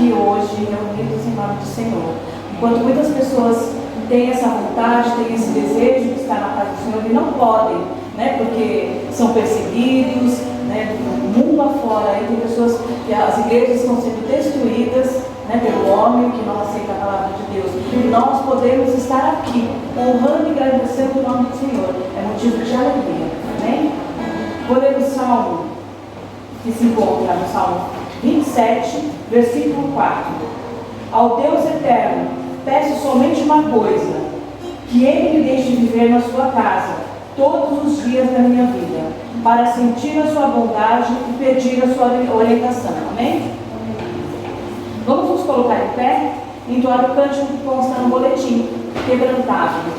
aqui hoje reunidos em nome do Senhor. Enquanto muitas pessoas têm essa vontade, têm esse desejo de estar na paz do Senhor e não podem, né, porque são perseguidos, né, no mundo afora, aí tem pessoas que as igrejas estão sendo destruídas, né, pelo homem que não aceita a palavra de Deus. E nós podemos estar aqui, honrando e agradecendo o nome do Senhor. É motivo de alegria. Amém? Vou ler o Salmo, que se encontra no Salmo 27, versículo 4. Ao Deus eterno, peço somente uma coisa, que Ele me deixe viver na sua casa, todos os dias da minha vida, para sentir a sua bondade e pedir a sua orientação. Amém? Vamos nos colocar em pé e entoar o cântico que consta no boletim, quebrantável.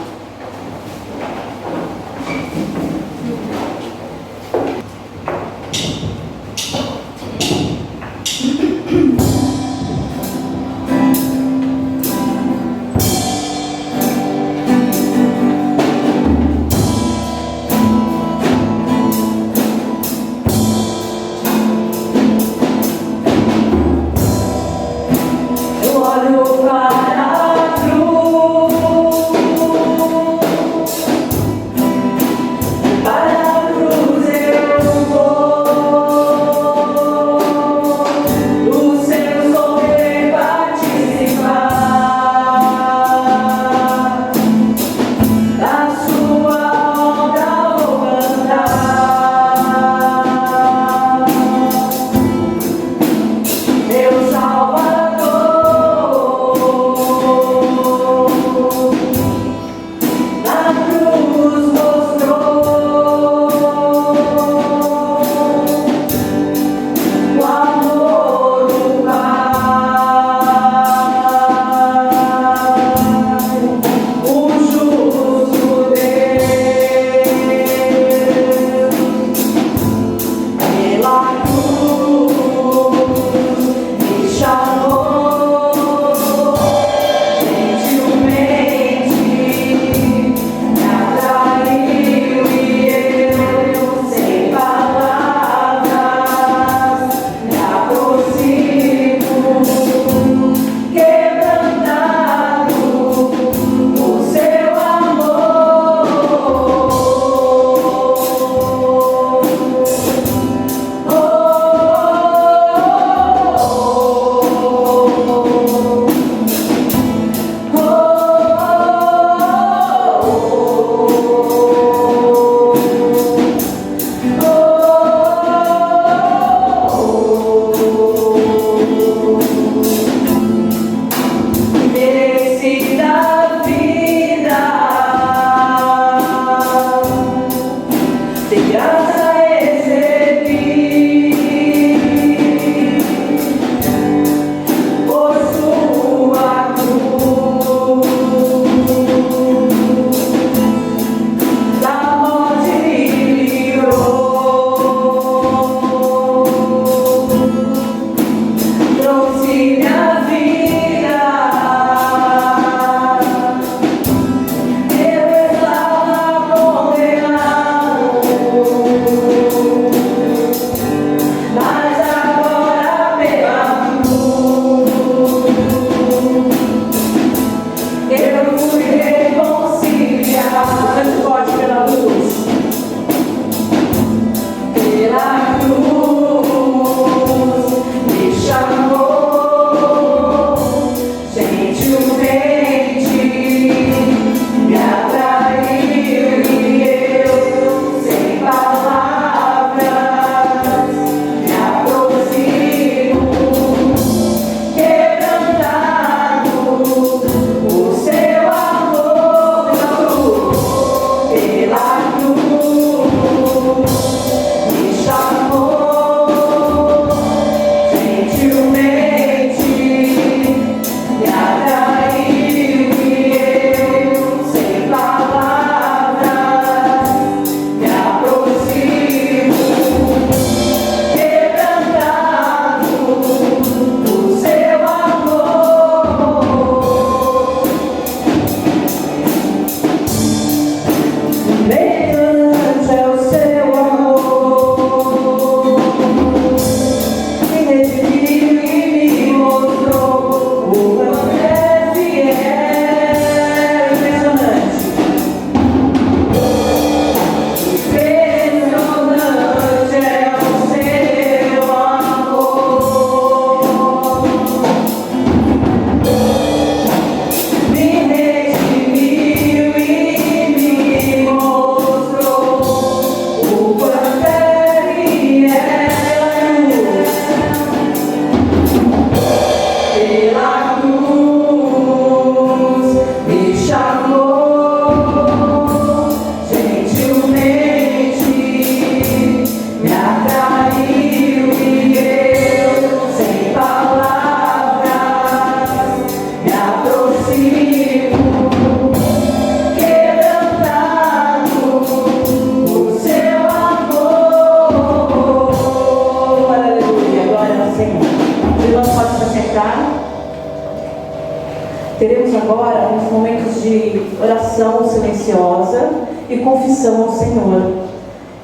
Eu olho para a cruz. teremos agora uns momentos de oração silenciosa e confissão ao Senhor.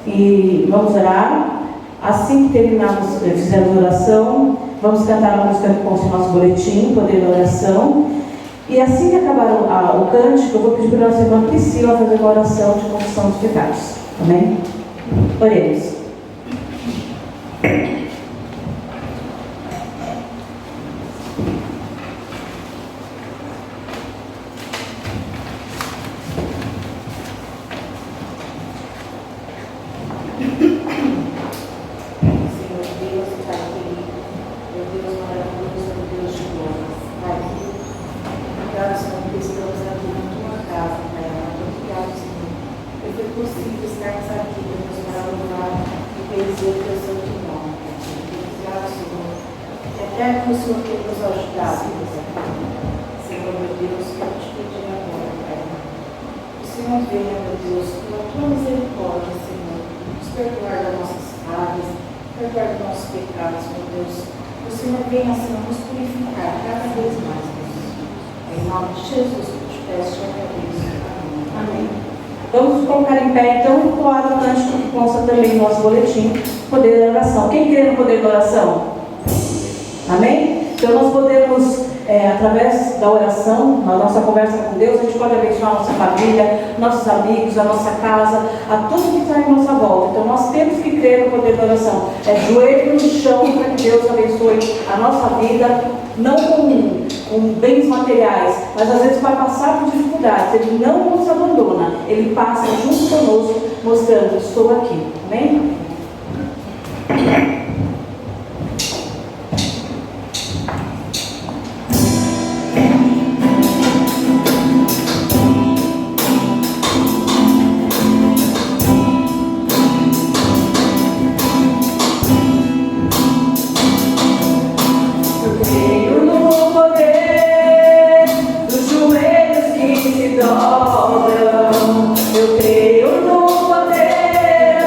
E vamos orar. Assim que terminarmos, fizermos oração, vamos cantar a música que consta o nosso boletim, Poder da Oração. E assim que acabar o cântico, eu vou pedir para a nossa irmã Priscila fazer uma oração de confissão dos pecados. Amém? Oremos. Vamos colocar em pé, então, o quadro cântico que consta também no nosso boletim, Poder da Oração. Quem crê no poder da oração? Amém? Então, nós podemos, através da oração, na nossa conversa com Deus, a gente pode abençoar a nossa família, nossos amigos, a nossa casa, a tudo que está em nossa volta. Então, nós temos que crer no poder da oração. É joelho no chão para que Deus abençoe a nossa vida, não com bens materiais, mas às vezes vai passar por dificuldades. Ele não nos abandona, Ele passa junto conosco, mostrando: estou aqui. Amém? Eu creio no poder da oração.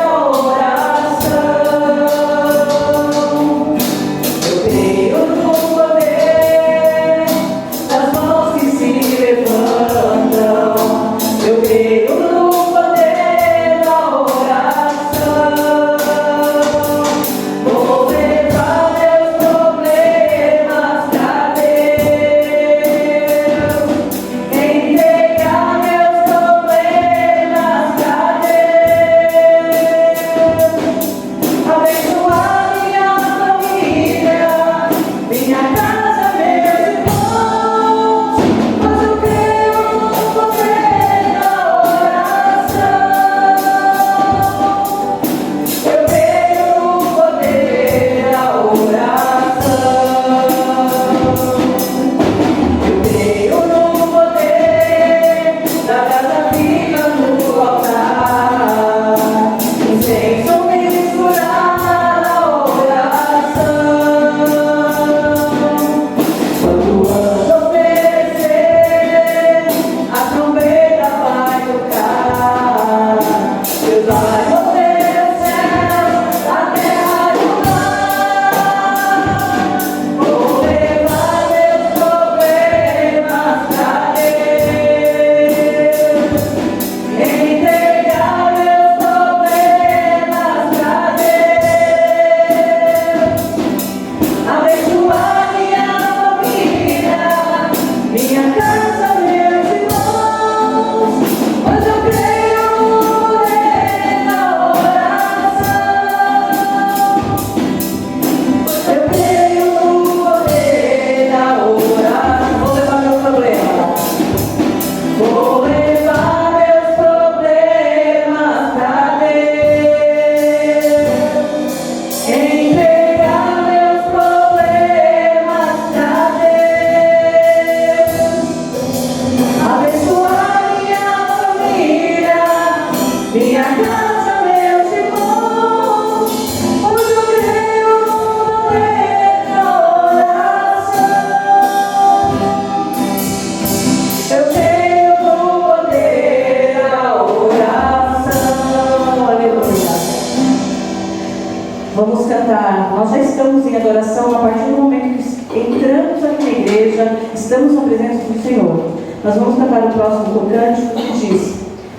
Vamos cantar. Nós já estamos em adoração a partir do momento que entramos aqui na igreja. igreja, estamos na presença do Senhor. Nós vamos cantar o próximo cântico que diz: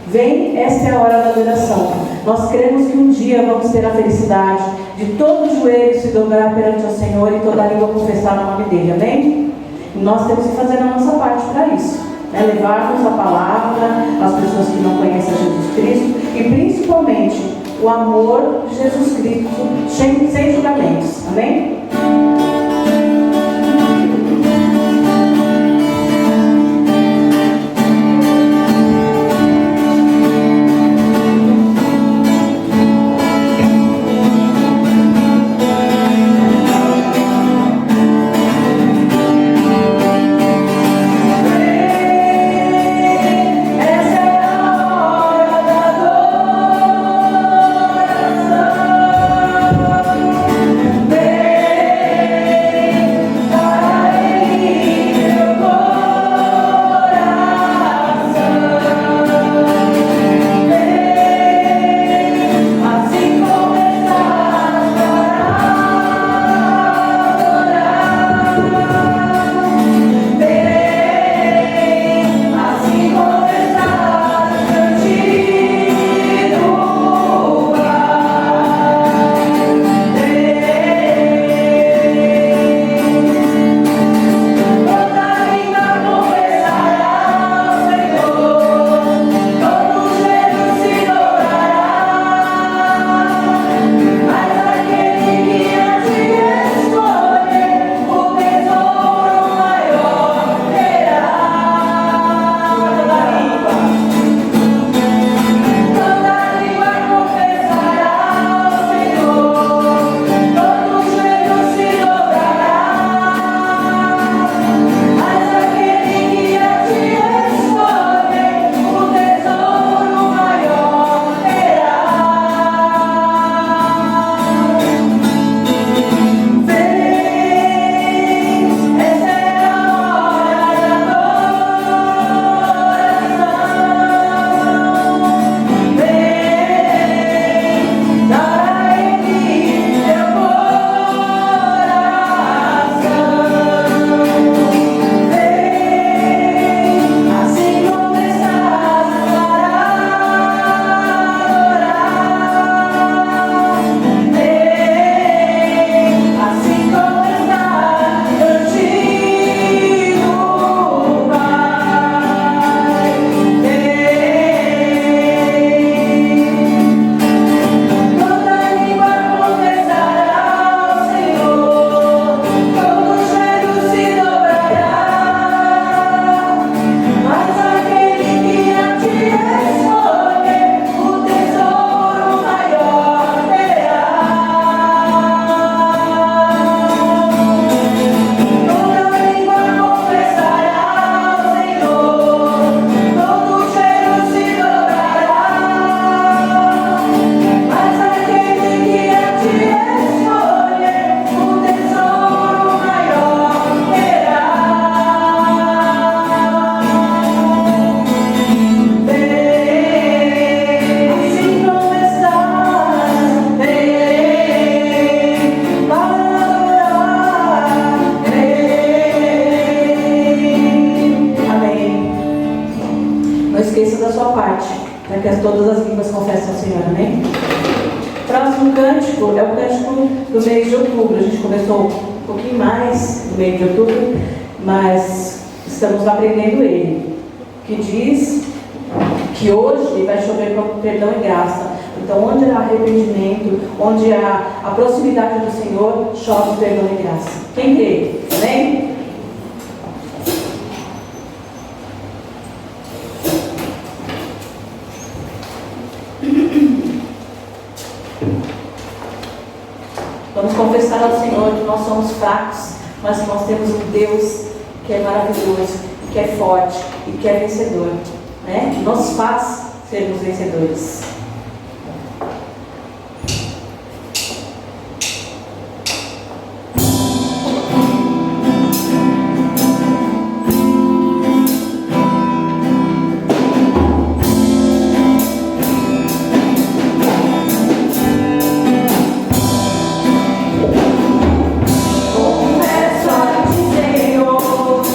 vem, esta é a hora da adoração. Nós cremos que um dia vamos ter a felicidade de todo joelho se dobrar perante o Senhor e toda língua confessar o nome dele, amém? E nós temos que fazer a nossa parte para isso, né? Levarmos a palavra às pessoas que não conhecem a Jesus Cristo e principalmente o amor de Jesus Cristo sem julgamentos, amém? para que todas as línguas confessem ao Senhor, amém? O próximo cântico é o cântico do mês de outubro. A gente começou um pouquinho mais no mês de outubro, mas estamos aprendendo ele, que diz que hoje vai chover perdão e graça. Então, onde há arrependimento, onde há a proximidade do Senhor, chove perdão e graça. Quem crê? Amém? Vamos confessar ao Senhor que nós somos fracos, mas que nós temos um Deus que é maravilhoso, que é forte e que é vencedor, né? Que nos faz sermos vencedores. Confesso a ti, Senhor.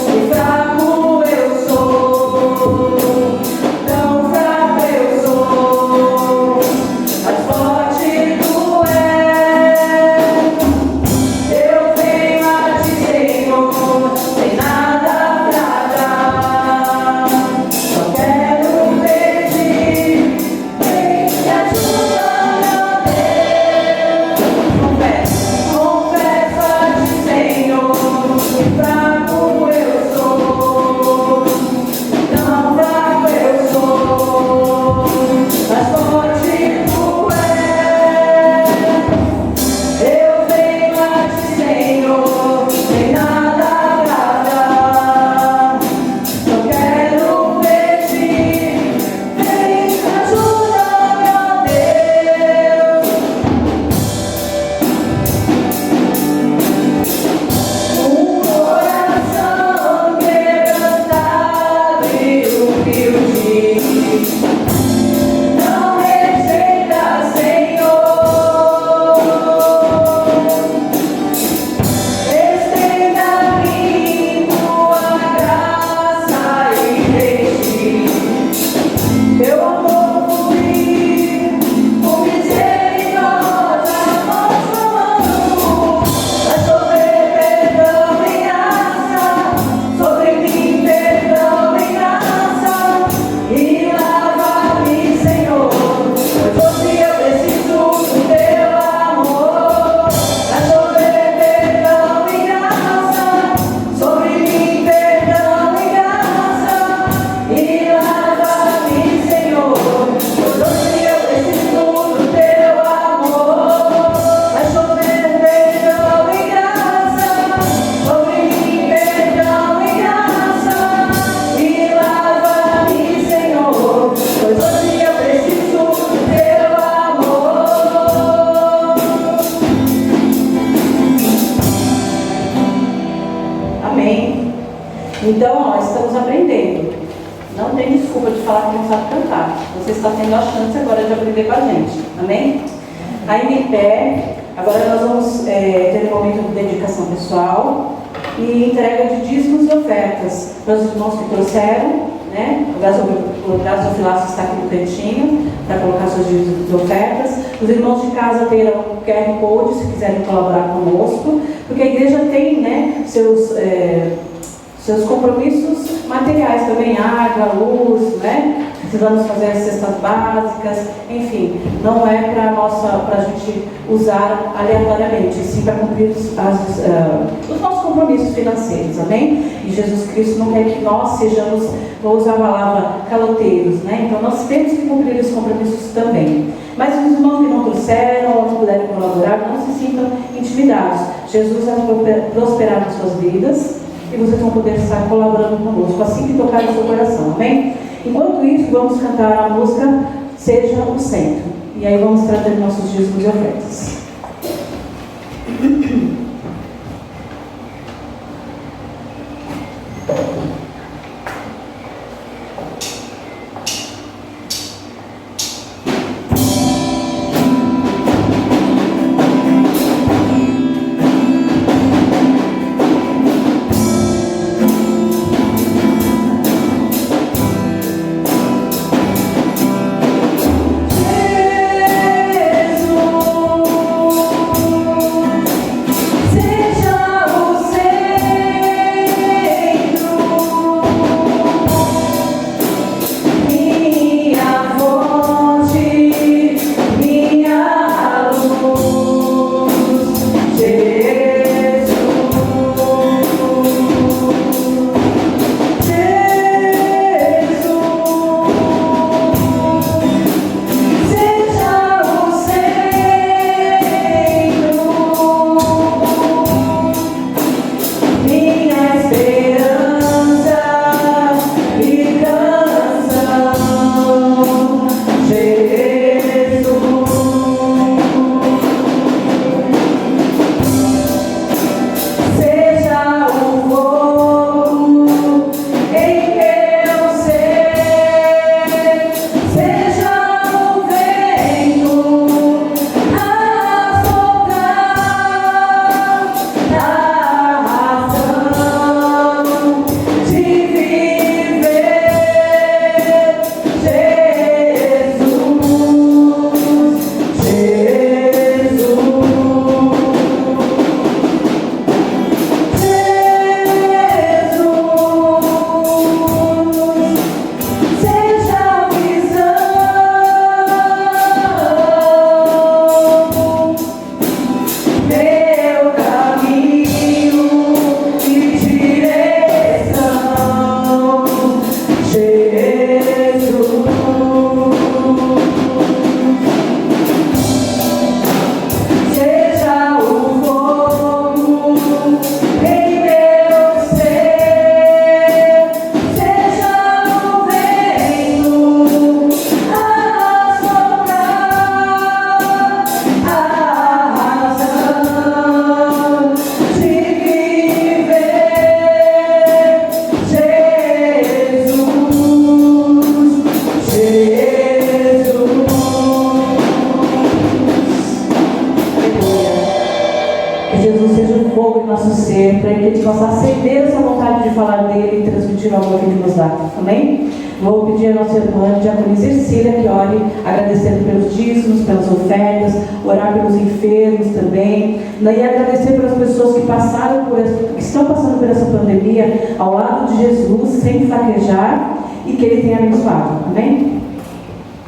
estamos aprendendo. Não tem desculpa de falar que não sabe cantar. Você está tendo a chance agora de aprender com a gente. Amém? Ainda em pé, agora nós vamos ter um momento de dedicação pessoal e entrega de dízimos e ofertas para os irmãos que trouxeram, né? O gasofilaço está aqui no cantinho para colocar seus dízimos e ofertas. Os irmãos de casa terão QR Code se quiserem colaborar conosco, porque a igreja tem, né, seus compromissos materiais também, água, luz, né? Precisamos fazer as cestas básicas, enfim, não é para a gente usar aleatoriamente, sim para cumprir os nossos compromissos financeiros, amém? E Jesus Cristo não quer que nós sejamos, vou usar a palavra, caloteiros, né? Então nós temos que cumprir os compromissos também. Mas os irmãos que não trouxeram ou não puderem colaborar, não se sintam intimidados. Jesus vai prosperar nas suas vidas e vocês vão poder estar colaborando conosco assim que tocar o seu coração, amém? Enquanto isso, vamos cantar a música Seja o Centro. E aí vamos trazer nossos dízimos e ofertas. para que a gente possa acender essa vontade de falar dele e transmitir o amor que ele nos dá. Amém? Vou pedir a nossa irmã Diaconisa Ercília que ore, agradecendo pelos dízimos, pelas ofertas, orar pelos enfermos também, e agradecer pelas pessoas que que estão passando por essa pandemia ao lado de Jesus, sem fraquejar, e que ele tenha abençoado. Amém?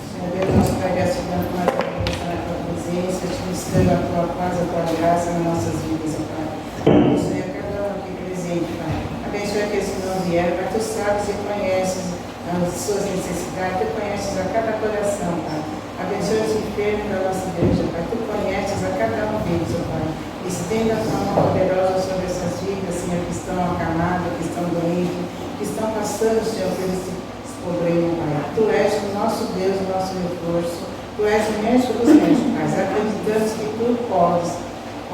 Senhor Deus, nós te agradecemos mais uma vez na tua presença, te buscando a tua paz, a tua graça nas nossas vidas, Pai. Abençoe a cada um aqui presente, Pai. Abençoe aqueles que não vieram, Pai. Tu sabes e conheces as suas necessidades, tu conheces a cada coração, Pai. Abençoe os enfermos da nossa igreja, Pai. Tu conheces a cada um deles, Pai. Estenda a tua mão poderosa sobre essas vidas, Senhor, que estão acamadas, que estão doentes, que estão passando, Senhor, por esse problema, Pai. Tu és o nosso Deus, o nosso reforço. Tu és o médico dos médicos, Pai. Acreditamos que tu podes.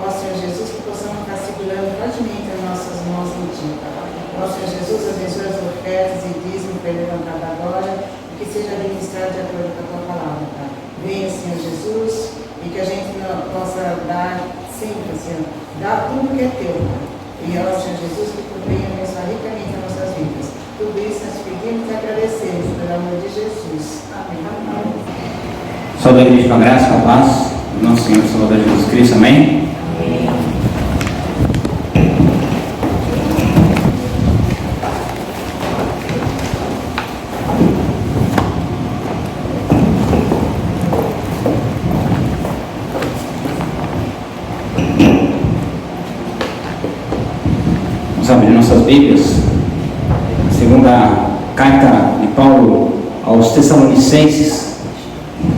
Ó Senhor Jesus, que possamos estar segurando fortemente as nossas mãos em ti, Pai. Nosso Senhor Jesus, abençoe as ofertas e dízimo que é levantado agora, e que seja administrado de acordo com a tua palavra, Pai. Venha, Senhor Jesus, e que a gente não possa dar sempre, Senhor, dar tudo que é teu, Pai. E ó, Senhor Jesus, que tu venha abençoar ricamente as nossas vidas. Tudo isso nós pedimos e agradecemos, pelo amor de Jesus. Amém. Amém. Saúde a igreja com a graça, com a paz do nosso Senhor e Salvador Jesus Cristo, amém? Amém. Vamos abrir nossas Bíblias, segunda carta de Paulo aos Tessalonicenses,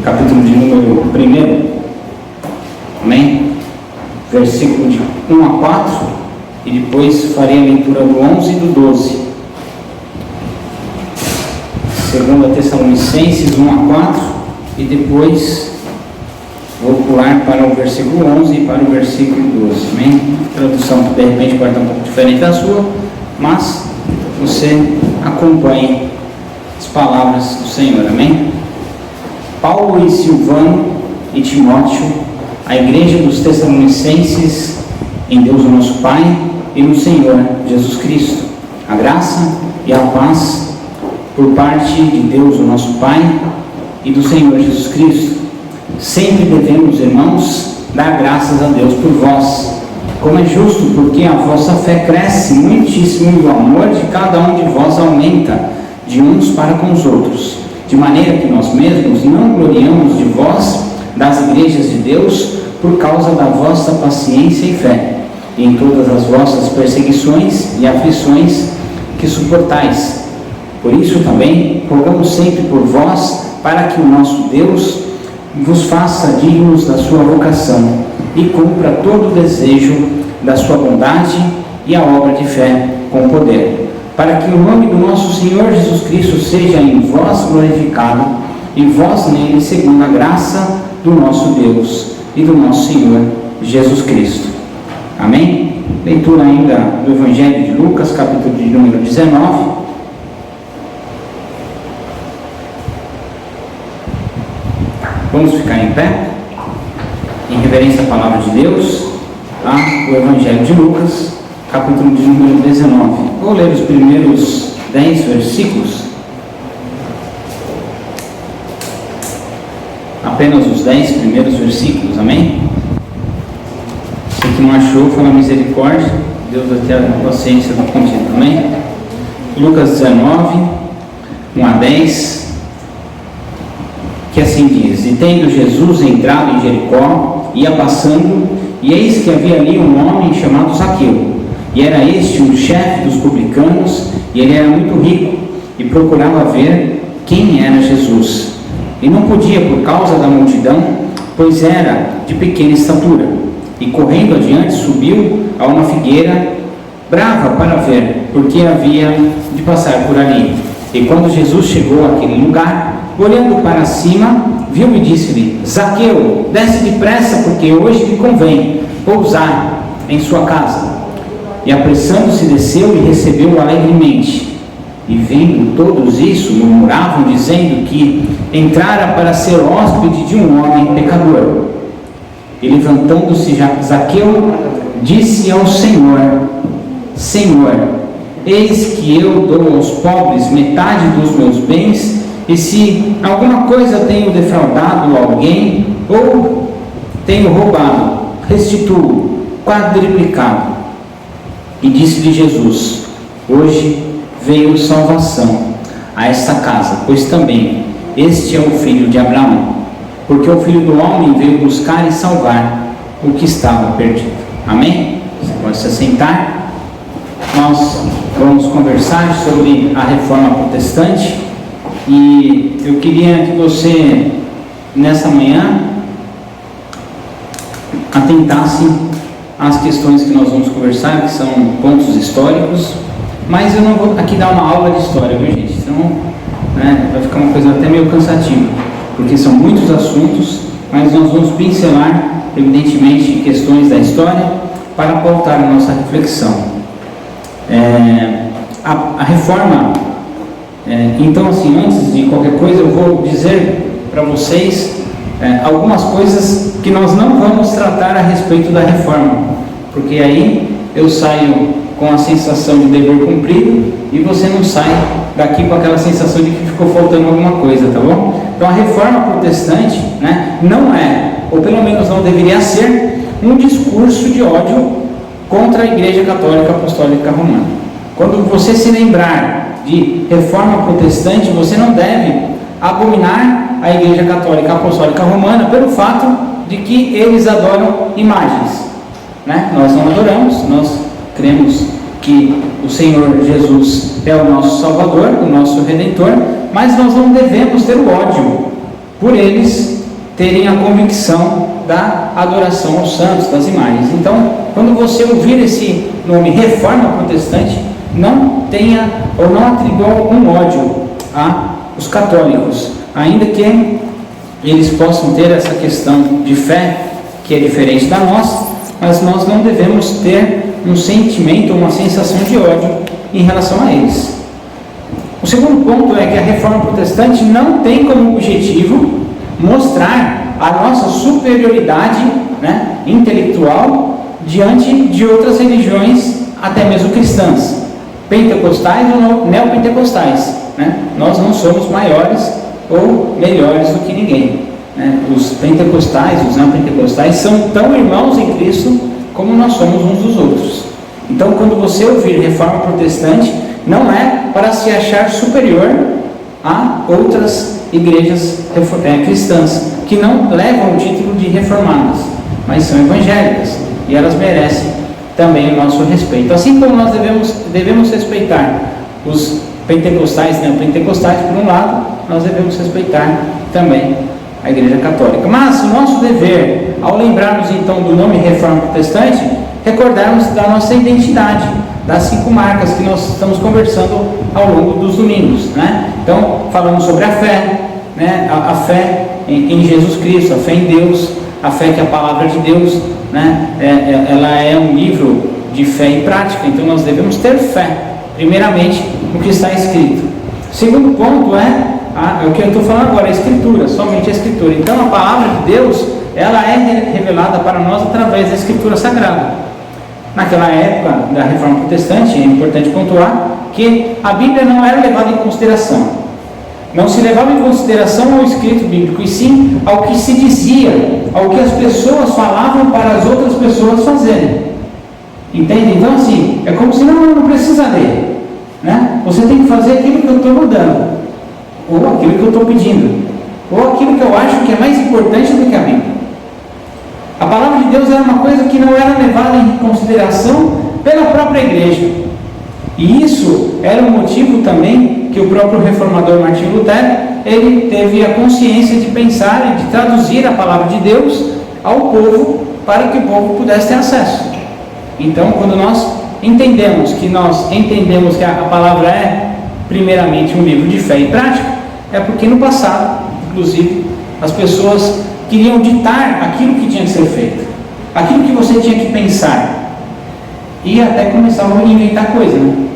capítulo de número 1, amém? Versículo de 1 a 4, e depois farei a leitura do 11 e do 12. Segunda Tessalonicenses 1 a 4, e depois vou pular para o versículo 11 e para o versículo 12, amém? A tradução de repente pode estar um pouco diferente da sua, mas você acompanhe as palavras do Senhor, amém? Paulo e Silvano e Timóteo, a igreja dos Tessalonicenses, em Deus o nosso Pai e no Senhor Jesus Cristo, a graça e a paz por parte de Deus o nosso Pai e do Senhor Jesus Cristo. Sempre devemos, irmãos, dar graças a Deus por vós, como é justo, porque a vossa fé cresce muitíssimo e o amor de cada um de vós aumenta de uns para com os outros, de maneira que nós mesmos não gloriamos de vós, das igrejas de Deus, por causa da vossa paciência e fé, e em todas as vossas perseguições e aflições que suportais. Por isso também rogamos sempre por vós, para que o nosso Deus vos faça dignos da sua vocação e cumpra todo o desejo da sua bondade e a obra de fé com poder, para que o nome do nosso Senhor Jesus Cristo seja em vós glorificado e vós nele, segundo a graça do nosso Deus e do nosso Senhor Jesus Cristo. Amém? Leitura ainda do Evangelho de Lucas, capítulo de número 19. Vamos ficar em pé, em reverência à palavra de Deus, tá? O Evangelho de Lucas, capítulo de número 19. Vou ler os primeiros 10 versículos. Apenas os 10 primeiros versículos, amém? Se que não achou, foi uma misericórdia, Deus vai ter a paciência do contínuo, amém? Lucas 19, 1 a 10. Que assim diz: E tendo Jesus entrado em Jericó, ia passando, e eis que havia ali um homem chamado Zaqueu, e era este um chefe dos publicanos, e ele era muito rico, e procurava ver quem era Jesus, e não podia por causa da multidão, pois era de pequena estatura, e correndo adiante subiu a uma figueira brava para ver, porque havia de passar por ali. E quando Jesus chegou àquele lugar, olhando para cima, viu e disse-lhe: Zaqueu, desce depressa, porque hoje lhe convém pousar em sua casa. E apressando-se desceu e recebeu-o alegremente. E vendo todos isso, murmuravam, dizendo que entrara para ser hóspede de um homem pecador. E levantando-se Zaqueu, disse ao Senhor: Senhor, eis que eu dou aos pobres metade dos meus bens, e se alguma coisa tenho defraudado alguém, ou tenho roubado, restituo quadruplicado. E disse-lhe Jesus: Hoje veio salvação a esta casa, pois também este é o filho de Abraão, porque o Filho do Homem veio buscar e salvar o que estava perdido. Amém? Você pode se assentar. Nós vamos conversar sobre a Reforma Protestante, e eu queria que você, nessa manhã, atentasse às questões que nós vamos conversar, que são pontos históricos, mas eu não vou aqui dar uma aula de história, viu, gente? Então, vai ficar uma coisa até meio cansativa, porque são muitos assuntos, mas nós vamos pincelar, evidentemente, questões da história para pautar a nossa reflexão. a reforma, então assim, antes de qualquer coisa, eu vou dizer para vocês algumas coisas que nós não vamos tratar a respeito da reforma, porque aí eu saio com a sensação de dever cumprido e você não sai daqui com aquela sensação de que ficou faltando alguma coisa, tá bom? Então a reforma protestante, né, não é, ou pelo menos não deveria ser, um discurso de ódio contra a Igreja Católica Apostólica Romana. Quando você se lembrar de reforma protestante, você não deve abominar a Igreja Católica Apostólica Romana pelo fato de que eles adoram imagens, né? Nós não adoramos, nós cremos que o Senhor Jesus é o nosso Salvador, o nosso Redentor, mas nós não devemos ter o ódio por eles terem a convicção da adoração aos santos, das imagens. Então, quando você ouvir esse nome Reforma Protestante, não tenha ou não atribua algum ódio aos católicos, ainda que eles possam ter essa questão de fé que é diferente da nossa, mas nós não devemos ter um sentimento, uma sensação de ódio em relação a eles. O segundo ponto é que a reforma protestante não tem como objetivo mostrar a nossa superioridade, né, intelectual diante de outras religiões, até mesmo cristãs, pentecostais ou neopentecostais, né? Nós não somos maiores ou melhores do que ninguém, né? Os pentecostais, os neopentecostais são tão irmãos em Cristo como nós somos uns dos outros. Então, quando você ouvir reforma protestante, não é para se achar superior a outras igrejas cristãs, que não levam o título de reformadas, mas são evangélicas, e elas merecem também o nosso respeito. Assim como nós devemos respeitar os pentecostais e neopentecostais, por um lado, nós devemos respeitar também a Igreja Católica. Mas o nosso dever, ao lembrarmos então do nome Reforma Protestante, recordarmos da nossa identidade, das 5 marcas que nós estamos conversando ao longo dos domingos, né? Então, falamos sobre a fé, né? A fé em Jesus Cristo, a fé em Deus, a fé que é a palavra de Deus, né? Ela é um livro de fé e prática, então nós devemos ter fé, primeiramente, no que está escrito. O segundo ponto é o que eu estou falando agora, a Escritura, somente a Escritura. Então, a palavra de Deus, ela é revelada para nós através da Escritura Sagrada. Naquela época da Reforma Protestante, é importante pontuar que a Bíblia não era levada em consideração. Não se levava em consideração ao escrito bíblico, e sim ao que se dizia, ao que as pessoas falavam para as outras pessoas fazerem. Entende? Então, assim, é como se não precisa ler, né? Você tem que fazer aquilo que eu estou mandando, ou aquilo que eu estou pedindo, ou aquilo que eu acho que é mais importante do que a Bíblia. A palavra de Deus era uma coisa que não era levada em consideração pela própria igreja. E isso era um motivo também que o próprio reformador Martinho Lutero, ele teve a consciência de pensar e de traduzir a palavra de Deus ao povo, para que o povo pudesse ter acesso. Então, quando nós entendemos que a palavra é primeiramente um livro de fé e prática, é porque no passado, inclusive, as pessoas queriam ditar aquilo que tinha que ser feito, aquilo que você tinha que pensar, e até começavam a inventar coisa, né?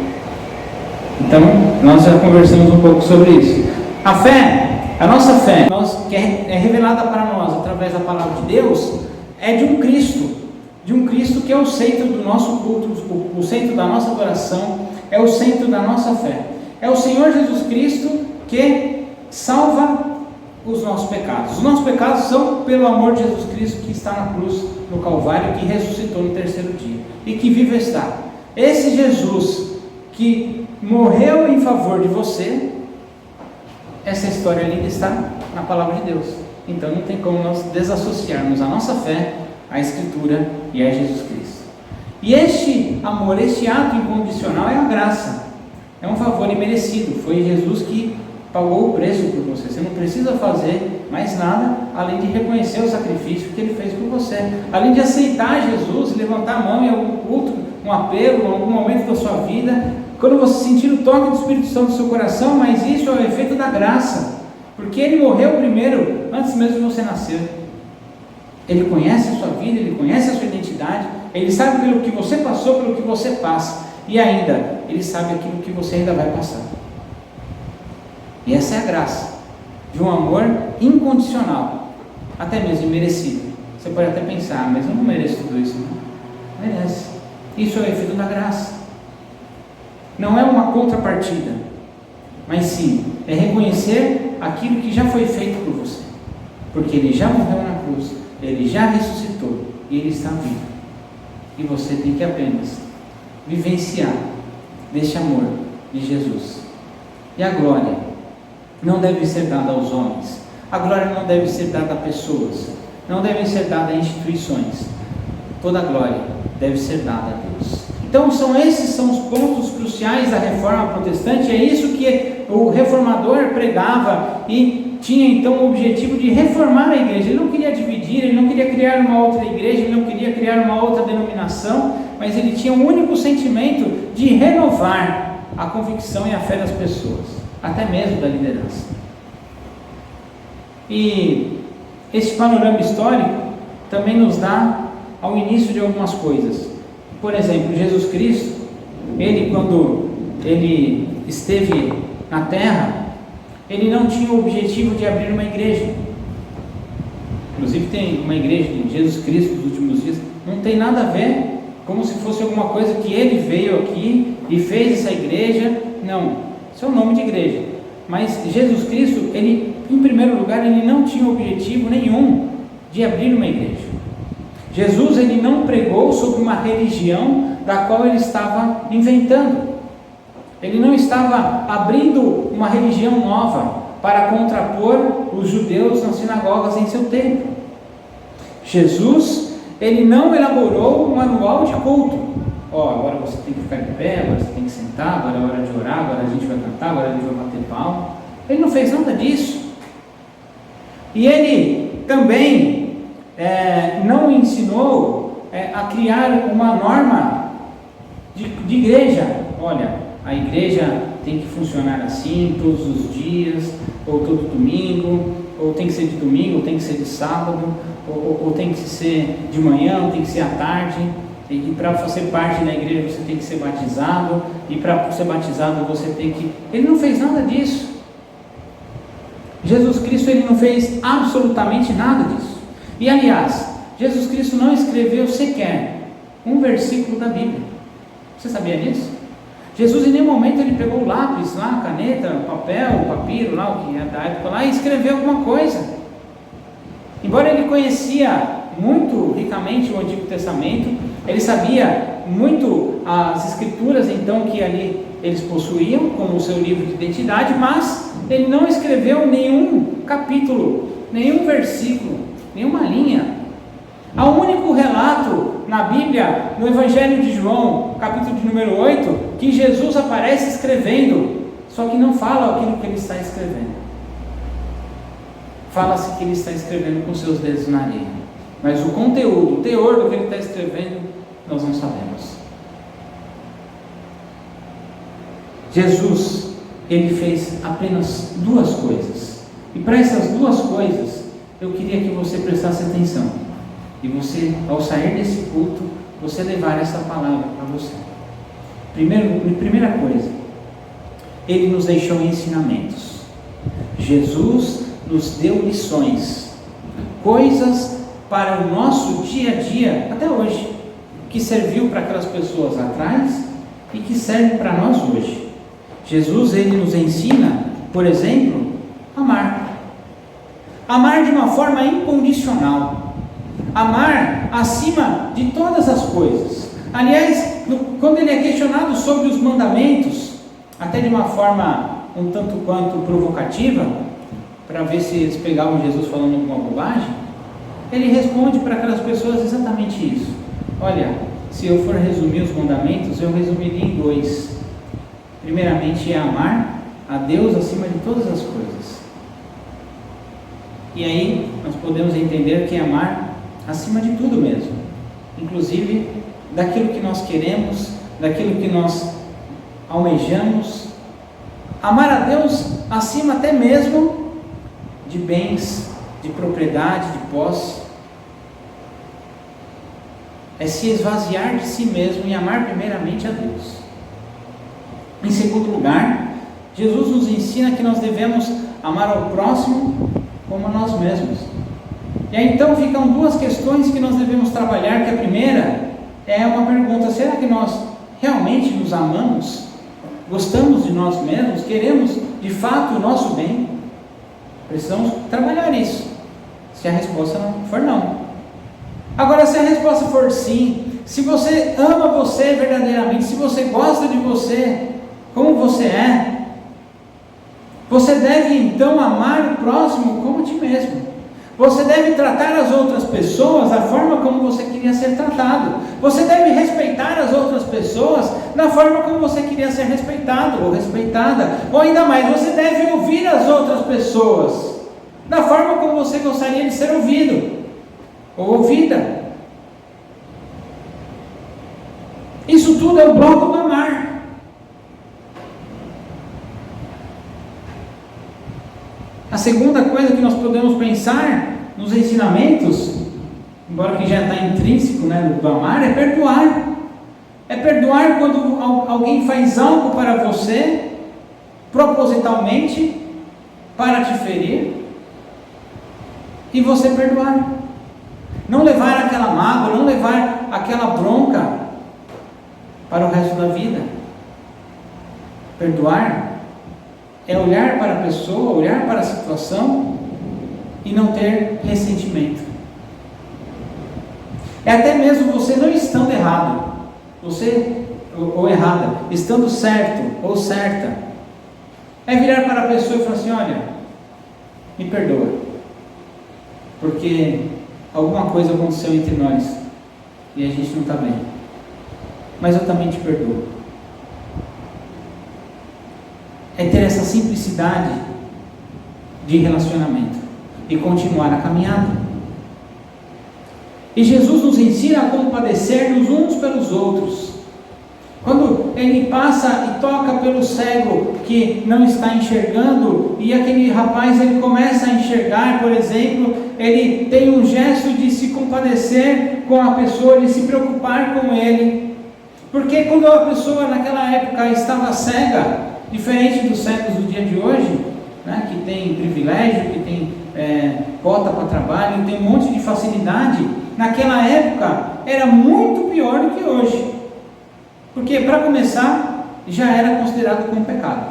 Então, nós já conversamos um pouco sobre isso. A fé, a nossa fé, que é revelada para nós através da palavra de Deus, é de um Cristo que é o centro do nosso culto, o centro da nossa adoração, é o centro da nossa fé. É o Senhor Jesus Cristo que salva os nossos pecados. Os nossos pecados são pelo amor de Jesus Cristo, que está na cruz, no Calvário, que ressuscitou no 3º dia e que vive está. Esse Jesus que morreu em favor de você, essa história linda está na palavra de Deus. Então não tem como nós desassociarmos a nossa fé à Escritura e a Jesus Cristo. E este amor, este ato incondicional é a graça, é um favor imerecido. Foi Jesus que pagou o preço por você. Você não precisa fazer mais nada além de reconhecer o sacrifício que Ele fez por você, além de aceitar Jesus, levantar a mão em algum culto, um apelo, em algum momento da sua vida, quando você sentir o toque do Espírito Santo no seu coração. Mas isso é o efeito da graça, porque Ele morreu primeiro, antes mesmo de você nascer. Ele conhece a sua vida, Ele conhece a sua identidade, Ele sabe pelo que você passou, pelo que você passa. e ainda Ele sabe aquilo que você ainda vai passar. E essa é a graça de um amor incondicional, até mesmo imerecido. Você pode até pensar, mas eu não mereço tudo isso. Não merece. Isso é o efeito da graça. Não é uma contrapartida, mas sim, é reconhecer aquilo que já foi feito por você, porque Ele já morreu na cruz, Ele já ressuscitou e Ele está vivo, e você tem que apenas vivenciar deste amor de Jesus. E a glória não deve ser dada aos homens, a glória não deve ser dada a pessoas, não deve ser dada a instituições, toda a glória deve ser dada a Deus. Então esses são os pontos cruciais da reforma protestante. É isso que o reformador pregava e tinha então o objetivo de reformar a igreja. Ele não queria dividir, ele não queria criar uma outra igreja, ele não queria criar uma outra denominação, mas ele tinha um único sentimento de renovar a convicção e a fé das pessoas, até mesmo da liderança. E esse panorama histórico também nos dá ao início de algumas coisas. Por exemplo, Jesus Cristo, Ele quando Ele esteve na terra, Ele não tinha o objetivo de abrir uma igreja. Inclusive tem uma igreja de Jesus Cristo dos últimos dias, não tem nada a ver, como se fosse alguma coisa que Ele veio aqui e fez essa igreja. Não, isso é o nome de igreja. Mas Jesus Cristo, Ele, em primeiro lugar, Ele não tinha objetivo nenhum de abrir uma igreja. Jesus, Ele não pregou sobre uma religião da qual Ele estava inventando. Ele não estava abrindo uma religião nova para contrapor os judeus nas sinagogas em seu tempo. Jesus, Ele não elaborou um manual de culto. Agora você tem que ficar de pé, agora você tem que sentar, agora é hora de orar, agora a gente vai cantar, agora a gente vai bater palma. Ele não fez nada disso. E Ele também não ensinou a criar uma norma de igreja. Olha, a igreja tem que funcionar assim todos os dias, ou todo domingo, ou tem que ser de domingo, ou tem que ser de sábado, ou tem que ser de manhã, ou tem que ser à tarde. E para fazer parte da igreja você tem que ser batizado, e para ser batizado você tem que... Ele não fez nada disso. Jesus Cristo, Ele não fez absolutamente nada disso. E aliás, Jesus Cristo não escreveu sequer um versículo da Bíblia. Você sabia disso? Jesus em nenhum momento Ele pegou o lápis lá, a caneta, o papel, o papiro lá, o que é da época lá, e escreveu alguma coisa. Embora Ele conhecia muito ricamente o Antigo Testamento, Ele sabia muito as escrituras então que ali eles possuíam como o seu livro de identidade, mas Ele não escreveu nenhum capítulo, nenhum versículo, nenhuma linha. Há um único relato na Bíblia, no Evangelho de João, capítulo de número 8, que Jesus aparece escrevendo, só que não fala aquilo que Ele está escrevendo. Fala-se que Ele está escrevendo com seus dedos na areia, mas o conteúdo, o teor do que Ele está escrevendo, nós não sabemos. Jesus, Ele fez apenas duas coisas, e para essas duas coisas, eu queria que você prestasse atenção, e você, ao sair desse culto, você levar essa palavra para você. Primeira coisa, Ele nos deixou ensinamentos. Jesus nos deu lições, coisas para o nosso dia a dia, até hoje, que serviu para aquelas pessoas lá atrás e que serve para nós hoje. Jesus, Ele nos ensina, por exemplo, amar. Amar de uma forma incondicional. Amar acima de todas as coisas. Aliás, quando Ele é questionado sobre os mandamentos, até de uma forma um tanto quanto provocativa, para ver se eles pegavam Jesus falando alguma bobagem, Ele responde para aquelas pessoas exatamente isso. Olha, se eu for resumir os mandamentos, eu resumiria em dois. Primeiramente é amar a Deus acima de todas as coisas. E aí nós podemos entender que é amar acima de tudo mesmo, inclusive daquilo que nós queremos, daquilo que nós almejamos. Amar a Deus acima até mesmo de bens, de propriedade, de posse. É se esvaziar de si mesmo e amar primeiramente a Deus. Em segundo lugar, Jesus nos ensina que nós devemos amar ao próximo como a nós mesmos. E aí então ficam duas questões que nós devemos trabalhar, que a primeira é uma pergunta: será que nós realmente nos amamos? Gostamos de nós mesmos? Queremos de fato o nosso bem? Precisamos trabalhar isso. Se a resposta não for não. Agora, se a resposta for sim, se você ama você verdadeiramente, se você gosta de você como você é, você deve então amar o próximo como a ti mesmo. Você deve tratar as outras pessoas da forma como você queria ser tratado. Você deve respeitar as outras pessoas da forma como você queria ser respeitado ou respeitada. Ou ainda mais, você deve ouvir as outras pessoas da forma como você gostaria de ser ouvido ou ouvida. Isso tudo é o bloco do amar. A segunda coisa que nós podemos pensar nos ensinamentos, embora que já está intrínseco, né, do amar, é perdoar. É perdoar quando alguém faz algo para você, propositalmente, para te ferir, e você perdoar. Não levar aquela mágoa, não levar aquela bronca para o resto da vida. Perdoar é olhar para a pessoa, olhar para a situação e não ter ressentimento. É até mesmo você não estando errado, você ou errada, estando certo ou certa, é virar para a pessoa e falar assim: olha, me perdoa, porque alguma coisa aconteceu entre nós e a gente não está bem, mas eu também te perdoo. É ter essa simplicidade de relacionamento e continuar a caminhada. E Jesus nos ensina a compadecer-nos uns pelos outros. Quando ele passa e toca pelo cego que não está enxergando, e aquele rapaz ele começa a enxergar, por exemplo, ele tem um gesto de se compadecer com a pessoa, de se preocupar com ele. Porque quando a pessoa naquela época estava cega, diferente dos cegos do dia de hoje, né, que tem privilégio, que tem cota para trabalho, tem um monte de facilidade, naquela época era muito pior do que hoje. Porque, para começar, já era considerado como pecado.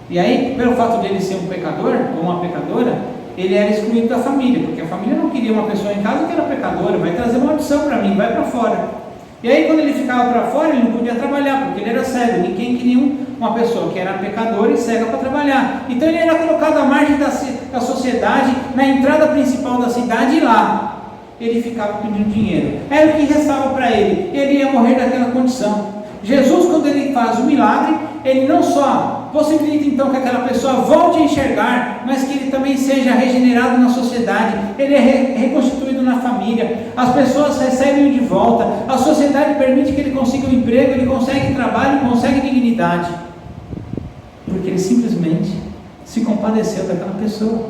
E aí, pelo fato dele ser um pecador ou uma pecadora, ele era excluído da família, porque a família não queria uma pessoa em casa que era pecadora, vai trazer maldição para mim, vai para fora. E aí, quando ele ficava para fora, ele não podia trabalhar, porque ele era cego. Ninguém queria uma pessoa que era pecadora e cega para trabalhar. Então ele era colocado à margem da sociedade, na entrada principal da cidade, e lá ele ficava pedindo dinheiro. Era o que restava para ele. Ele ia morrer daquela condição. Jesus, quando ele faz o milagre, ele não só possibilita então que aquela pessoa volte a enxergar, mas que ele também seja regenerado na sociedade, ele é reconstituído na família, as pessoas recebem-o de volta, a sociedade permite que ele consiga um emprego, ele consegue trabalho, consegue dignidade, porque ele simplesmente se compadeceu daquela pessoa.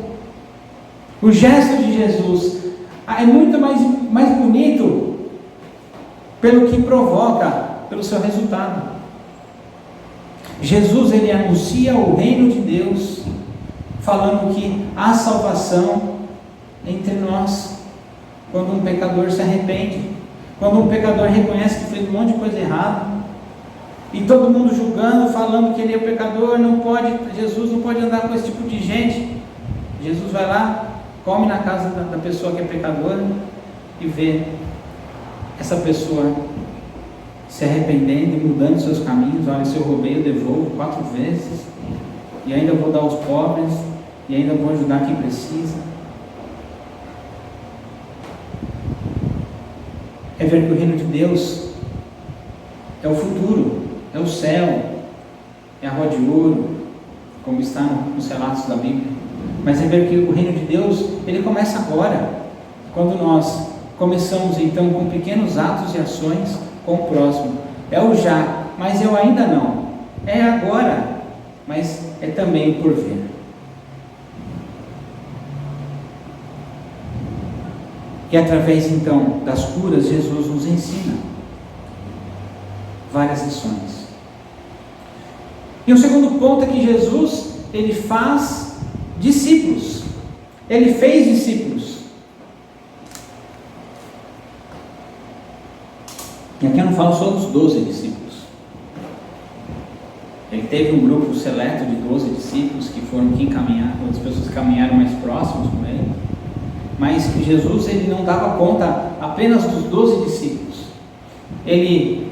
O gesto de Jesus é muito mais bonito pelo que provoca, pelo seu resultado. Jesus, ele anuncia o reino de Deus, falando que há salvação entre nós, quando um pecador se arrepende, quando um pecador reconhece que fez um monte de coisa errada, e todo mundo julgando, falando que ele é pecador, Jesus não pode andar com esse tipo de gente. Jesus vai lá, come na casa da pessoa que é pecadora, e vê essa pessoa se arrependendo e mudando seus caminhos. Olha, se eu roubei, eu devolvo 4 vezes, e ainda vou dar aos pobres, e ainda vou ajudar quem precisa. É ver que o reino de Deus é o futuro, é o céu, é a rua de ouro, como está nos relatos da Bíblia. Mas é ver que o reino de Deus, ele começa agora, quando nós começamos então com pequenos atos e ações com o próximo. É o já, mas é o ainda não. É agora, mas é também o por vir. E através então das curas, Jesus nos ensina várias lições. E o segundo ponto é que Jesus, ele faz discípulos. Ele fez discípulos. E aqui eu não falo só dos 12 discípulos. Ele teve um grupo seleto de 12 discípulos que foram que encaminharam, as pessoas que caminharam mais próximos com ele. Mas Jesus, ele não dava conta apenas dos 12 discípulos. Ele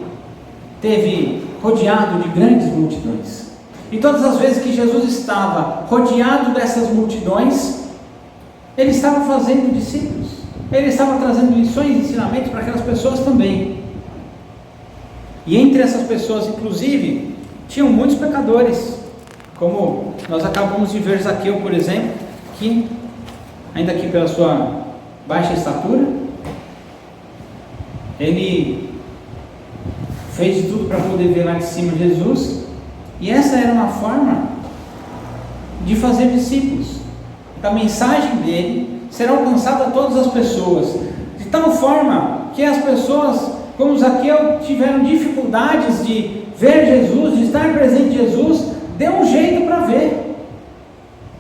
teve rodeado de grandes multidões. E todas as vezes que Jesus estava rodeado dessas multidões, ele estava fazendo discípulos. Ele estava trazendo lições e ensinamentos para aquelas pessoas também. E entre essas pessoas, inclusive, tinham muitos pecadores, como nós acabamos de ver Zaqueu, por exemplo, que, ainda que pela sua baixa estatura, ele fez de tudo para poder ver lá de cima Jesus, e essa era uma forma de fazer discípulos. A mensagem dele será alcançada a todas as pessoas, de tal forma que as pessoas, como Zaqueu, tiveram dificuldades de ver Jesus, de estar presente em Jesus, deu um jeito para ver.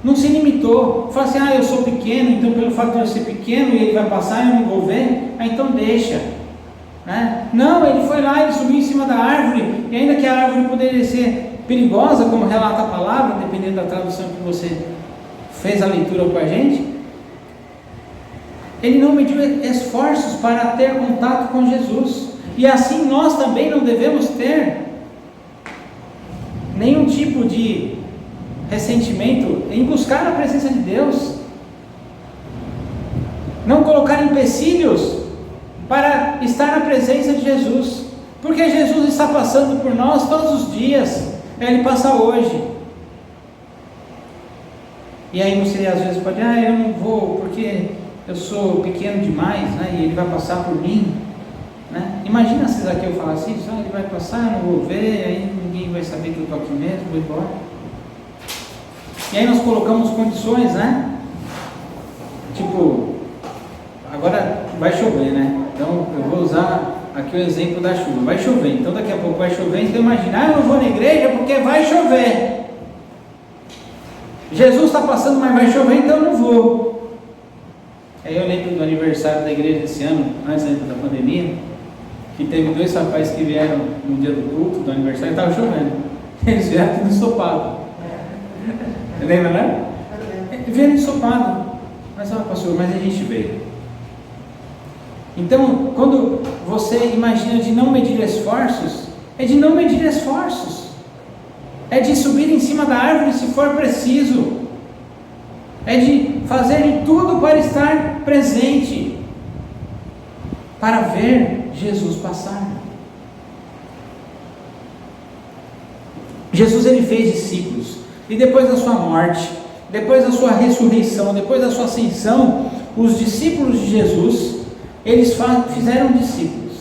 Não se limitou, falou assim: eu sou pequeno, então pelo fato de eu ser pequeno e ele vai passar e eu não vou ver, então deixa. Não, ele foi lá, ele subiu em cima da árvore, e ainda que a árvore poderia ser perigosa, como relata a palavra, dependendo da tradução que você fez a leitura com a gente, ele não mediu esforços para ter contato com Jesus. E assim nós também não devemos ter nenhum tipo de ressentimento em buscar a presença de Deus, não colocar empecilhos para estar na presença de Jesus, porque Jesus está passando por nós todos os dias. Ele passa hoje, e aí você às vezes pode, eu não vou porque eu sou pequeno demais, e ele vai passar por mim, Imagina se Zaqueu falasse isso: ele vai passar, não vou ver, aí ninguém vai saber que eu estou aqui mesmo, vou embora. E aí nós colocamos condições, tipo, agora vai chover, então eu vou usar aqui o exemplo da chuva. Vai chover, então daqui a pouco vai chover, então imagina, eu não vou na igreja porque vai chover. Jesus está passando, mas vai chover, então eu não vou. Aí eu lembro do aniversário da igreja esse ano, antes da pandemia, que teve 2 rapazes que vieram no dia do culto, do aniversário, e estava chovendo. Eles vieram tudo ensopado. Lembra, né? Vieram ensopado. Mas, pastor, mas a gente veio. Então, quando você imagina de não medir esforços, é de não medir esforços. É de subir em cima da árvore se for preciso. É de fazer de tudo para estar presente, para ver Jesus passar. Jesus, ele fez discípulos, e depois da sua morte, depois da sua ressurreição, depois da sua ascensão, os discípulos de Jesus, eles fizeram discípulos.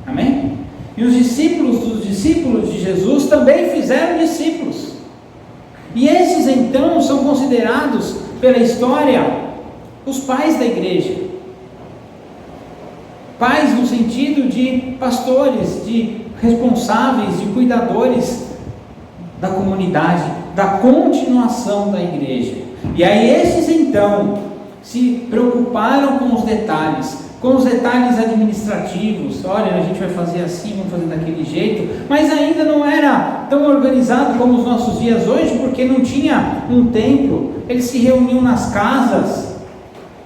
Amém? E os discípulos dos discípulos de Jesus também fizeram discípulos. E esses então são considerados pela história os pais da igreja. Pais no sentido de pastores, de responsáveis, de cuidadores da comunidade, da continuação da igreja. E aí esses então se preocuparam com os detalhes administrativos. Olha, a gente vai fazer assim, vamos fazer daquele jeito, mas ainda não era tão organizado como os nossos dias hoje, porque não tinha um templo. Eles se reuniam nas casas,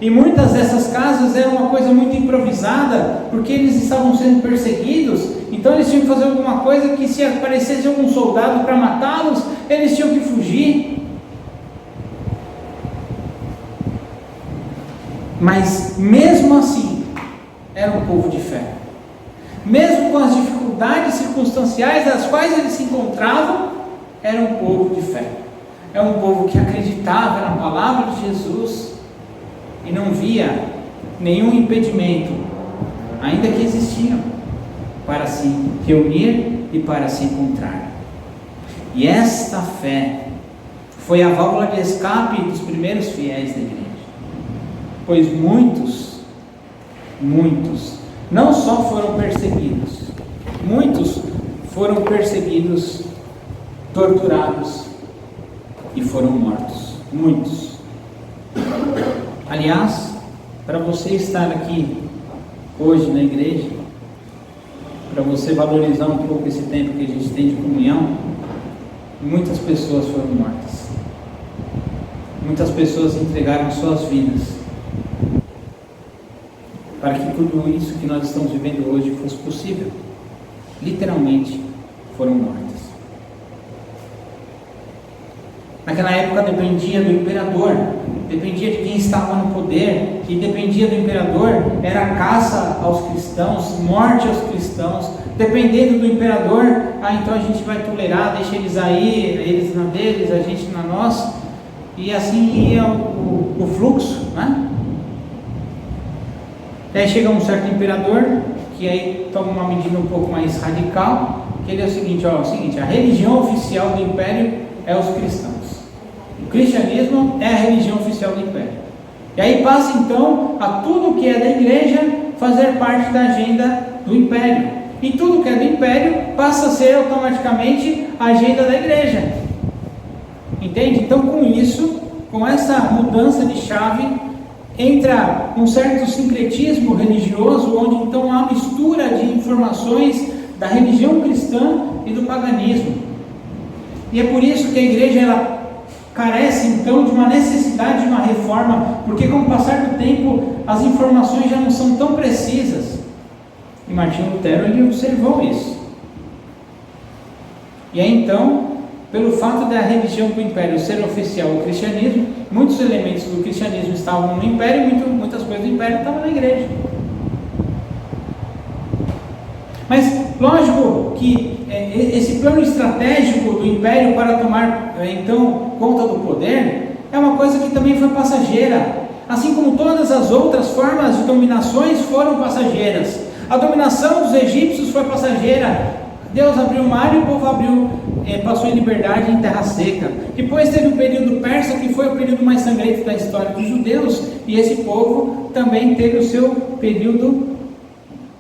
e muitas dessas casas eram uma coisa muito improvisada, porque eles estavam sendo perseguidos. Então eles tinham que fazer alguma coisa que, se aparecesse algum soldado para matá-los, eles tinham que fugir. Mas mesmo assim, era um povo de fé. Mesmo com as dificuldades circunstanciais das quais eles se encontravam, era um povo de fé. É um povo que acreditava na palavra de Jesus e não via nenhum impedimento, ainda que existiam, para se reunir e para se encontrar. E esta fé foi a válvula de escape dos primeiros fiéis da igreja, pois muitos não só foram perseguidos, muitos foram perseguidos torturados e foram mortos. Muitos. Aliás, para você estar aqui hoje na igreja, para você valorizar um pouco esse tempo que a gente tem de comunhão, muitas pessoas foram mortas. Muitas pessoas entregaram suas vidas para que tudo isso que nós estamos vivendo hoje fosse possível. Literalmente foram mortas. Naquela época dependia do imperador, dependia de quem estava no poder, e dependia do imperador, era caça aos cristãos, morte aos cristãos. Dependendo do imperador, então a gente vai tolerar, deixa eles aí, eles na deles, a gente na nossa, e assim ia o fluxo, né? Aí chega um certo imperador, que aí toma uma medida um pouco mais radical, que ele é o seguinte, a religião oficial do império é os cristãos. O cristianismo é a religião oficial do império. E aí passa então a tudo que é da igreja fazer parte da agenda do império. E tudo que é do império passa a ser automaticamente a agenda da igreja. Entende? Então com isso, com essa mudança de chave, entra um certo sincretismo religioso, onde então há mistura de informações da religião cristã e do paganismo. E é por isso que a igreja ela carece então de uma necessidade de uma reforma, porque com o passar do tempo as informações já não são tão precisas. E Martinho Lutero ele observou isso. E aí então, pelo fato da religião do império ser oficial o cristianismo, muitos elementos do cristianismo estavam no império e muitas coisas do império estavam na igreja. Mas lógico que esse plano estratégico do império para tomar então conta do poder é uma coisa que também foi passageira, assim como todas as outras formas de dominações foram passageiras. A dominação dos egípcios foi passageira. Deus abriu o mar e o povo passou em liberdade em terra seca. Depois teve o período persa, que foi o período mais sangrento da história dos judeus, e esse povo também teve o seu período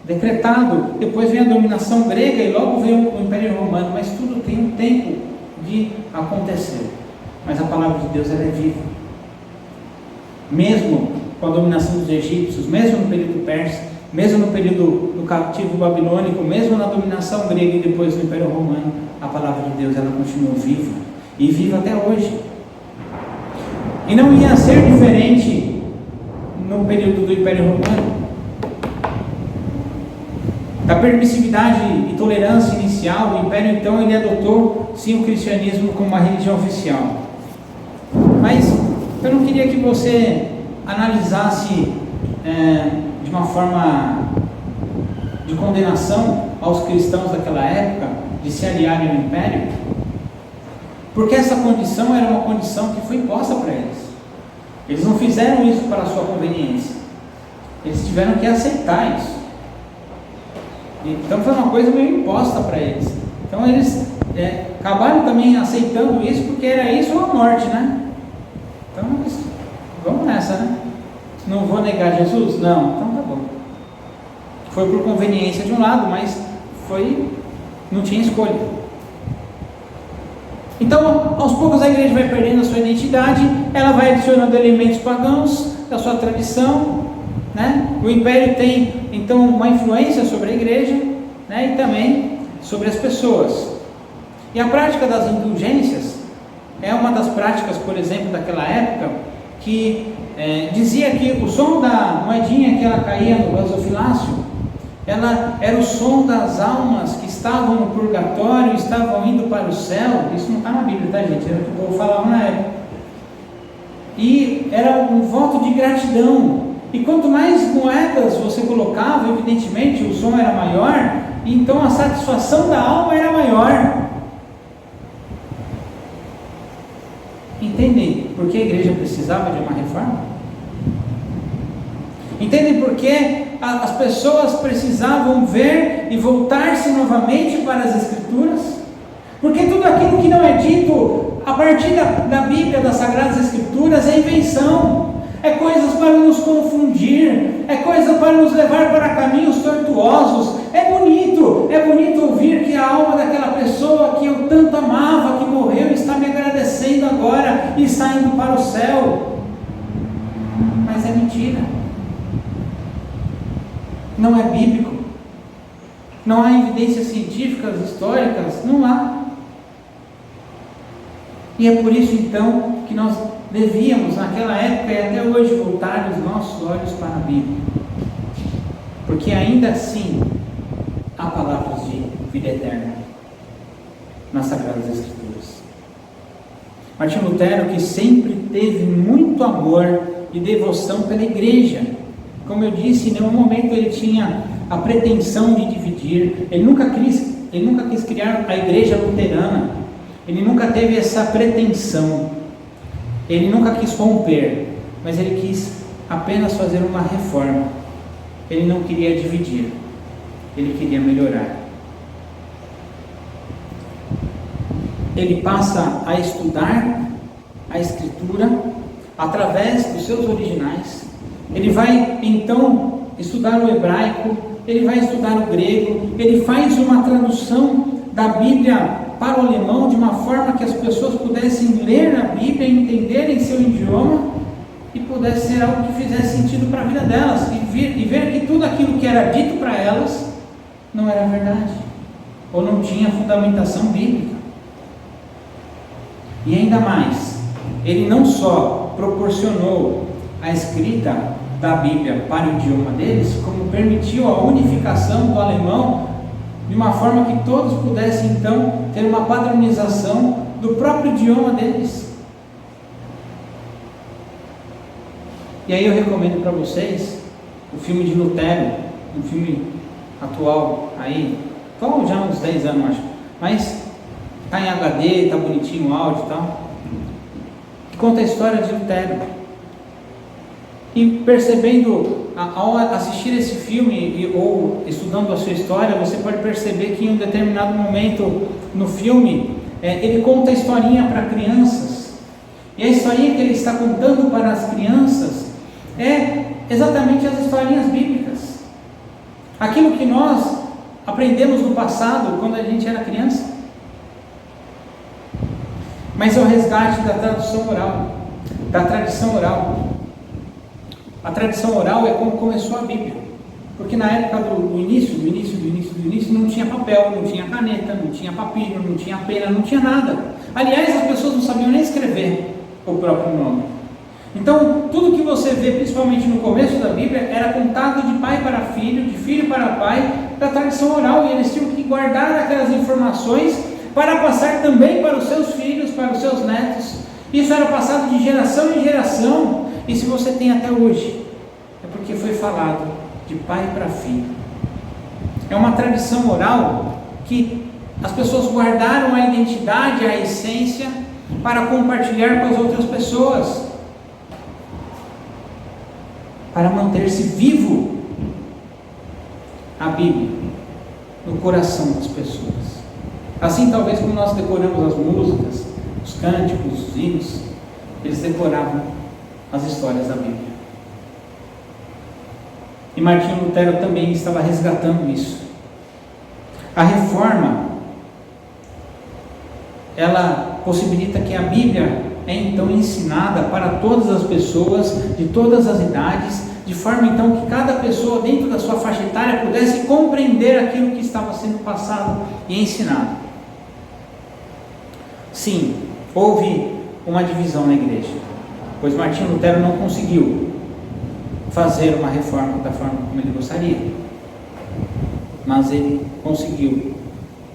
decretado. Depois vem a dominação grega e logo vem o Império Romano, mas tudo tem um tempo de acontecer. Mas a palavra de Deus ela é viva. Mesmo com a dominação dos egípcios, mesmo no período persa, mesmo no período do cativo babilônico, mesmo na dominação grega e depois no Império Romano, a palavra de Deus ela continuou viva e viva até hoje. E não ia ser diferente no período do Império Romano. Da permissividade e tolerância inicial, o Império então ele adotou sim o cristianismo como uma religião oficial. Mas eu não queria que você analisasse de uma forma de condenação aos cristãos daquela época de se aliarem ao Império, porque essa condição era uma condição que foi imposta para eles. Eles não fizeram isso para a sua conveniência, eles tiveram que aceitar isso. Então foi uma coisa meio imposta para eles. Então eles acabaram também aceitando isso, porque era isso ou a morte, né? Então vamos nessa, né? Não vou negar Jesus? Não, então tá bom. Foi por conveniência de um lado, mas não tinha escolha. Então, aos poucos a igreja vai perdendo a sua identidade, ela vai adicionando elementos pagãos da sua tradição, né? O império tem então uma influência sobre a igreja, né? E também sobre as pessoas. E a prática das indulgências é uma das práticas, por exemplo, daquela época, que dizia que o som da moedinha que ela caía no gasofilácio, ela era o som das almas que estavam no purgatório, estavam indo para o céu. Isso não está na Bíblia, tá, gente? Era o que o povo falava na época. E era um voto de gratidão. E quanto mais moedas você colocava, evidentemente o som era maior, então a satisfação da alma era maior. Entendem por que a igreja precisava de uma reforma? Entendem por que as pessoas precisavam ver e voltar-se novamente para as Escrituras? Porque tudo aquilo que não é dito a partir da Bíblia, das Sagradas Escrituras, é invenção. é coisas para nos confundir, é coisa para nos levar para caminhos tortuosos. É bonito ouvir que a alma daquela pessoa que eu tanto amava, que morreu, está me agradecendo agora e está indo para o céu. Mas é mentira. Não é bíblico. Não há evidências científicas, históricas, não há. E é por isso então que nós devíamos, naquela época e até hoje, voltar os nossos olhos para a Bíblia. Porque ainda assim há palavras de vida eterna nas Sagradas Escrituras. Martinho Lutero, que sempre teve muito amor e devoção pela igreja. Como eu disse, em nenhum momento ele tinha a pretensão de dividir, ele nunca quis criar a igreja luterana, ele nunca teve essa pretensão, ele nunca quis romper, mas ele quis apenas fazer uma reforma. Ele não queria dividir, ele queria melhorar. Ele passa a estudar a Escritura através dos seus originais. Ele vai então estudar o hebraico, ele vai estudar o grego, ele faz uma tradução da Bíblia para o alemão de uma forma que as pessoas pudessem ler a Bíblia, entenderem seu idioma e pudesse ser algo que fizesse sentido para a vida delas e ver que tudo aquilo que era dito para elas não era verdade ou não tinha fundamentação bíblica. E ainda mais, ele não só proporcionou a escrita da Bíblia para o idioma deles, como permitiu a unificação do alemão de uma forma que todos pudessem então ter uma padronização do próprio idioma deles. E aí eu recomendo para vocês o filme de Lutero, um filme atual aí, atual já há uns 10 anos acho, mas está em HD, está bonitinho o áudio e tal, que conta a história de Lutero. E percebendo, ao assistir esse filme ou estudando a sua história, você pode perceber que em um determinado momento no filme, ele conta a historinha para crianças. E a historinha que ele está contando para as crianças é exatamente as historinhas bíblicas. Aquilo que nós aprendemos no passado, quando a gente era criança. Mas é o resgate da tradução oral, da tradição oral. A tradição oral é como começou a Bíblia, porque na época do início, não tinha papel, não tinha caneta, não tinha papiro, não tinha pena, não tinha nada. Aliás, as pessoas não sabiam nem escrever o próprio nome. Então, tudo que você vê, principalmente no começo da Bíblia, era contado de pai para filho, de filho para pai, da tradição oral, e eles tinham que guardar aquelas informações para passar também para os seus filhos, para os seus netos. Isso era passado de geração em geração. E se você tem até hoje, é porque foi falado de pai para filho. É uma tradição oral que as pessoas guardaram a identidade, a essência, para compartilhar com as outras pessoas, para manter-se vivo a Bíblia no coração das pessoas. Assim, talvez como nós decoramos as músicas, os cânticos, os hinos, eles decoravam as histórias da Bíblia. E Martinho Lutero também estava resgatando isso. A reforma, ela possibilita que a Bíblia é então ensinada para todas as pessoas, de todas as idades, de forma então que cada pessoa dentro da sua faixa etária pudesse compreender aquilo que estava sendo passado e ensinado. Sim, houve uma divisão na igreja, pois Martinho Lutero não conseguiu fazer uma reforma da forma como ele gostaria, mas ele conseguiu,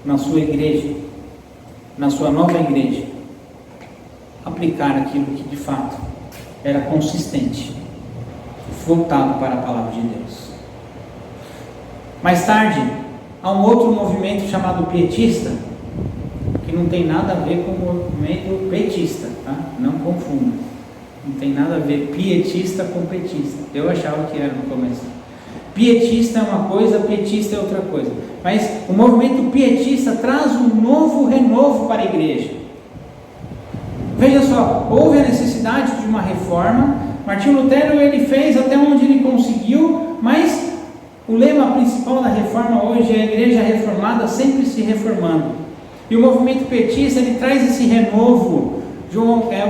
na sua igreja, na sua nova igreja, aplicar aquilo que de fato era consistente, voltado para a palavra de Deus. Mais tarde, há um outro movimento chamado pietista, que não tem nada a ver com o movimento petista, tá? Não confunda. Não tem nada a ver pietista com petista. Eu achava que era no começo. Pietista é uma coisa, petista é outra coisa. Mas o movimento pietista traz um novo renovo para a igreja. Veja só, houve a necessidade de uma reforma, Martinho Lutero, ele fez até onde ele conseguiu, mas o lema principal da reforma hoje é a igreja reformada sempre se reformando. E o movimento petista, ele traz esse renovo.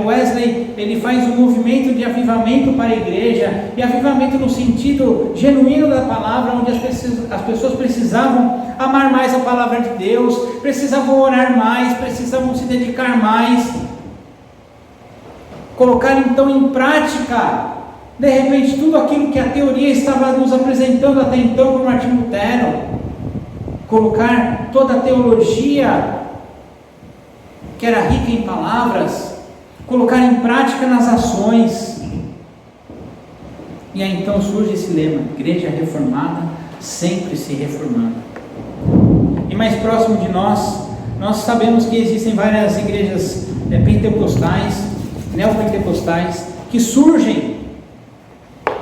Wesley, ele faz um movimento de avivamento para a igreja, e avivamento no sentido genuíno da palavra, onde as pessoas precisavam amar mais a palavra de Deus, precisavam orar mais, precisavam se dedicar mais, colocar então em prática, de repente, tudo aquilo que a teoria estava nos apresentando até então por Martinho Lutero, colocar toda a teologia que era rica em palavras, colocar em prática nas ações. E aí então surge esse lema: igreja reformada, sempre se reformando. E mais próximo de nós sabemos que existem várias igrejas pentecostais, neopentecostais, que surgem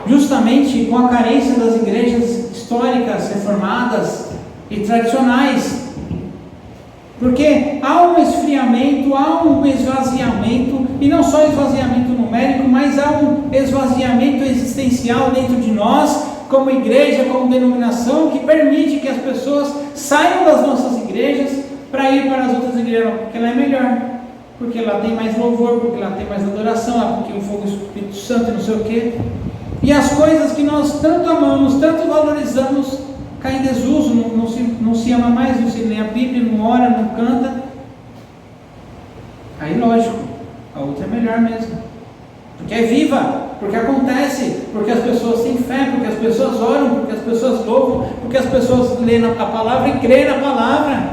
justamente com a carência das igrejas históricas, reformadas e tradicionais. Porque há um esfriamento, há um esvaziamento, e não só esvaziamento numérico, mas há um esvaziamento existencial dentro de nós, como igreja, como denominação, que permite que as pessoas saiam das nossas igrejas para ir para as outras igrejas, porque lá é melhor, porque lá tem mais louvor, porque lá tem mais adoração, porque o fogo do Espírito Santo e não sei o quê. E as coisas que nós tanto amamos, tanto valorizamos, cai em desuso, não se ama mais, não se lê a Bíblia, não ora, não canta. Aí lógico, a outra é melhor mesmo, porque é viva, porque acontece, porque as pessoas têm fé, porque as pessoas oram, porque as pessoas louvam, porque as pessoas lêem a palavra e creem na palavra.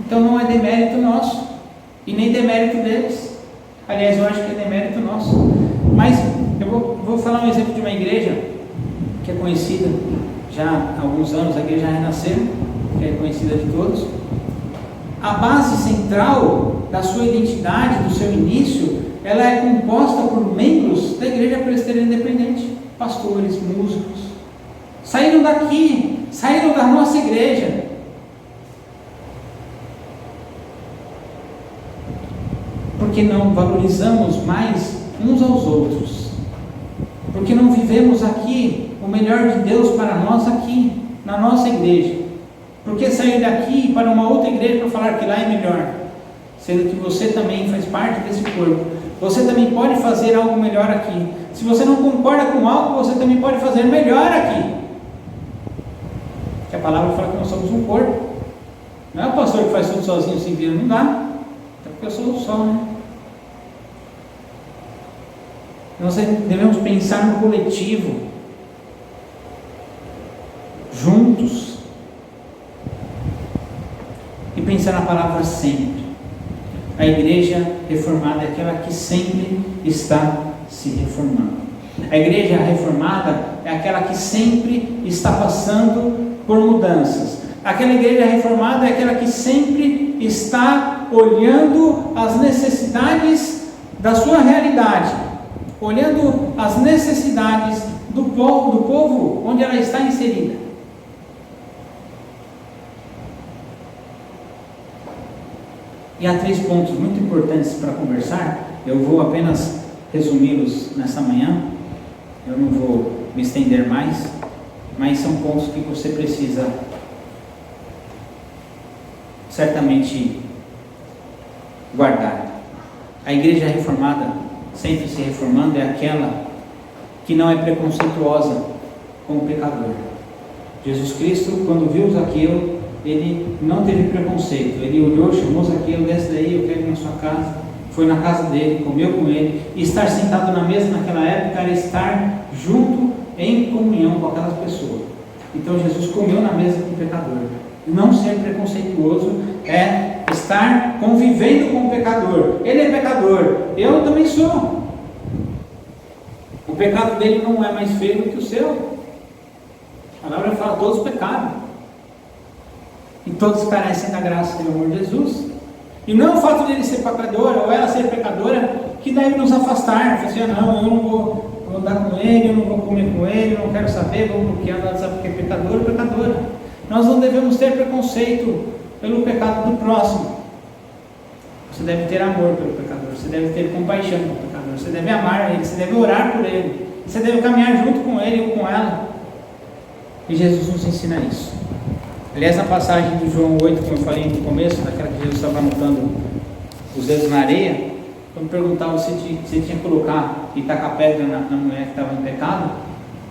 Então não é demérito nosso, e nem demérito deles. Aliás, eu acho que é demérito nosso. Mas eu vou falar um exemplo de uma igreja que é conhecida já há alguns anos, a Igreja Renascer, que é conhecida de todos. A base central da sua identidade, do seu início, ela é composta por membros da Igreja Presbiteriana Independente, pastores, músicos. Saíram daqui, saíram da nossa igreja. Porque não valorizamos mais uns aos outros, porque não vivemos aqui o melhor de Deus para nós aqui, na nossa igreja, porque sair daqui para uma outra igreja para falar que lá é melhor, sendo que você também faz parte desse corpo, você também pode fazer algo melhor aqui. Se você não concorda com algo, você também pode fazer melhor aqui, que a palavra fala que nós somos um corpo. Não é o pastor que faz tudo sozinho, se vira, não dá, até porque eu sou o sol, né? Nós devemos pensar no coletivo, juntos, e pensar na palavra sempre. A igreja reformada é aquela que sempre está se reformando. A igreja reformada é aquela que sempre está passando por mudanças. Aquela igreja reformada é aquela que sempre está olhando as necessidades da sua realidade, olhando as necessidades do povo onde ela está inserida. E há 3 pontos muito importantes para conversar. Eu vou apenas resumi-los nessa manhã, eu não vou me estender mais, mas são pontos que você precisa certamente guardar. A igreja reformada, sempre se reformando, é aquela que não é preconceituosa com o pecador. Jesus Cristo, quando viu Zaqueu, ele não teve preconceito, ele olhou, chamou Zaqueu, desce daí, eu quero ir na sua casa, foi na casa dele, comeu com ele, e estar sentado na mesa naquela época era estar junto em comunhão com aquelas pessoas. Então Jesus comeu na mesa com o pecador. Não ser preconceituoso é estar convivendo com o pecador. Ele é pecador, eu também sou. O pecado dele não é mais feio do que o seu. A palavra fala, todos pecaram e todos carecem da graça e do amor de Jesus. E não é o fato dele ser pecador ou ela ser pecadora que deve nos afastar. Você assim, não, eu não vou andar com ele, eu não vou comer com ele, eu não quero saber, vou bloquear, não sabe porque é pecador ou pecadora. Nós não devemos ter preconceito pelo pecado do próximo. Você deve ter amor pelo pecador, você deve ter compaixão pelo pecador, você deve amar ele, você deve orar por ele, você deve caminhar junto com ele ou com ela. E Jesus nos ensina isso. Aliás, na passagem de João 8, como eu falei no começo, daquela que Jesus estava anotando os dedos na areia, quando perguntava se tinha que colocar e tacar pedra na mulher que estava em pecado,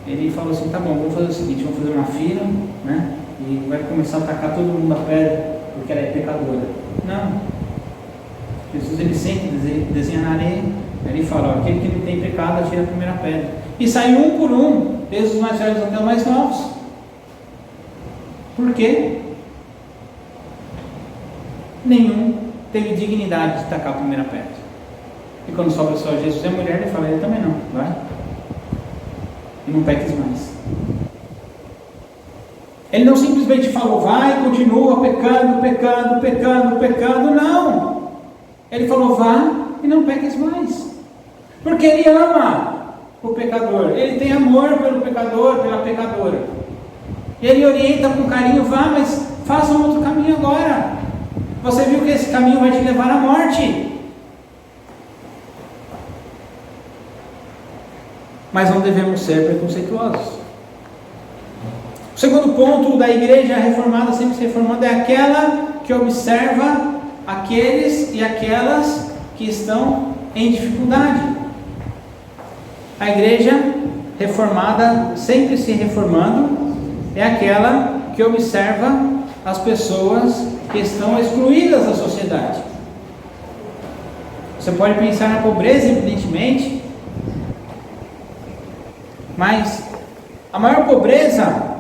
ele falou assim: tá bom, vamos fazer o seguinte, vamos fazer uma fila, né? E vai começar a tacar todo mundo a pedra, porque ela é pecadora. Não. Jesus, ele sempre desenha na areia, aí ele fala: ó, aquele que não tem pecado, atira a primeira pedra. E saiu um por um, desde os mais velhos até os mais novos. Por quê? Nenhum teve dignidade de tacar a primeira pedra. E quando sobra só Jesus e a mulher, ele fala: ele também não, vai. E não peques mais. Ele não simplesmente falou: vai, continua pecando, não. Ele falou: vá e não peques mais. Porque ele ama o pecador, ele tem amor pelo pecador, pela pecadora. Ele orienta com carinho: vá, mas faça um outro caminho agora. Você viu que esse caminho vai te levar à morte. Mas não devemos ser preconceituosos. O segundo ponto da igreja reformada, sempre se reformando, é aquela que observa aqueles e aquelas que estão em dificuldade. A igreja reformada, sempre se reformando, é aquela que observa as pessoas que estão excluídas da sociedade. Você pode pensar na pobreza, evidentemente, mas a maior pobreza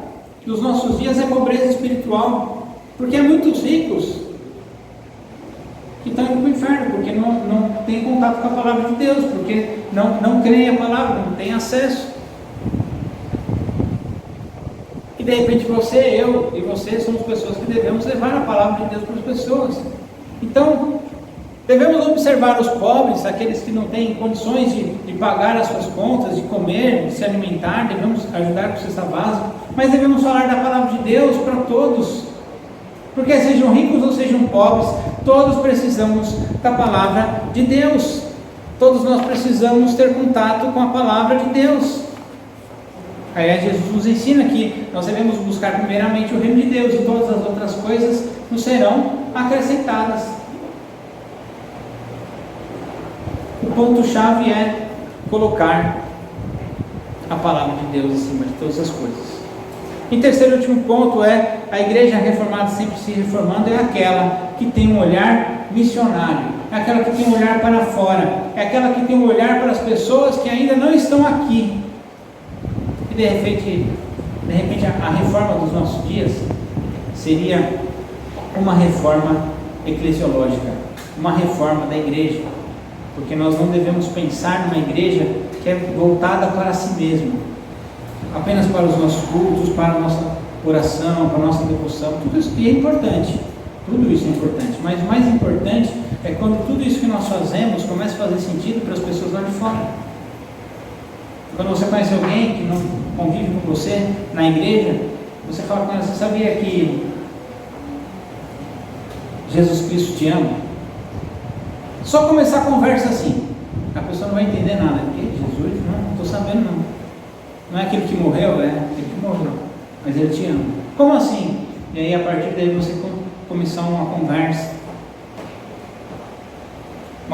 dos nossos dias é pobreza espiritual, porque há muitos ricos que estão indo para o inferno, porque não tem contato com a palavra de Deus, porque não creem a palavra, não têm acesso. E de repente eu e você somos pessoas que devemos levar a palavra de Deus para as pessoas. Então, devemos observar os pobres, aqueles que não têm condições de pagar as suas contas, de comer, de se alimentar, devemos ajudar com cesta básica, mas devemos falar da palavra de Deus para todos, porque sejam ricos ou sejam pobres, todos precisamos da palavra de Deus, todos nós precisamos ter contato com a palavra de Deus. Aí Jesus nos ensina que nós devemos buscar primeiramente o reino de Deus, e todas as outras coisas nos serão acrescentadas. O ponto-chave é colocar a palavra de Deus acima de todas as coisas. Em terceiro e último ponto é: a igreja reformada, sempre se reformando, é aquela que tem um olhar missionário, é aquela que tem um olhar para fora, é aquela que tem um olhar para as pessoas que ainda não estão aqui. E de repente a reforma dos nossos dias seria uma reforma eclesiológica, uma reforma da igreja, porque nós não devemos pensar numa igreja que é voltada para si mesma, apenas para os nossos cultos, para a nossa oração, para a nossa devoção. Tudo isso é importante, tudo isso é importante, mas o mais importante é quando tudo isso que nós fazemos começa a fazer sentido para as pessoas lá de fora. Quando você conhece alguém que não convive com você na igreja, você fala com ela: você sabia que Jesus Cristo te ama? Só começar a conversa assim, a pessoa não vai entender nada. Que Jesus? Não estou sabendo não. Não é aquele que morreu, é aquele que morreu, mas ele te ama. Como assim? E aí a partir daí você começar uma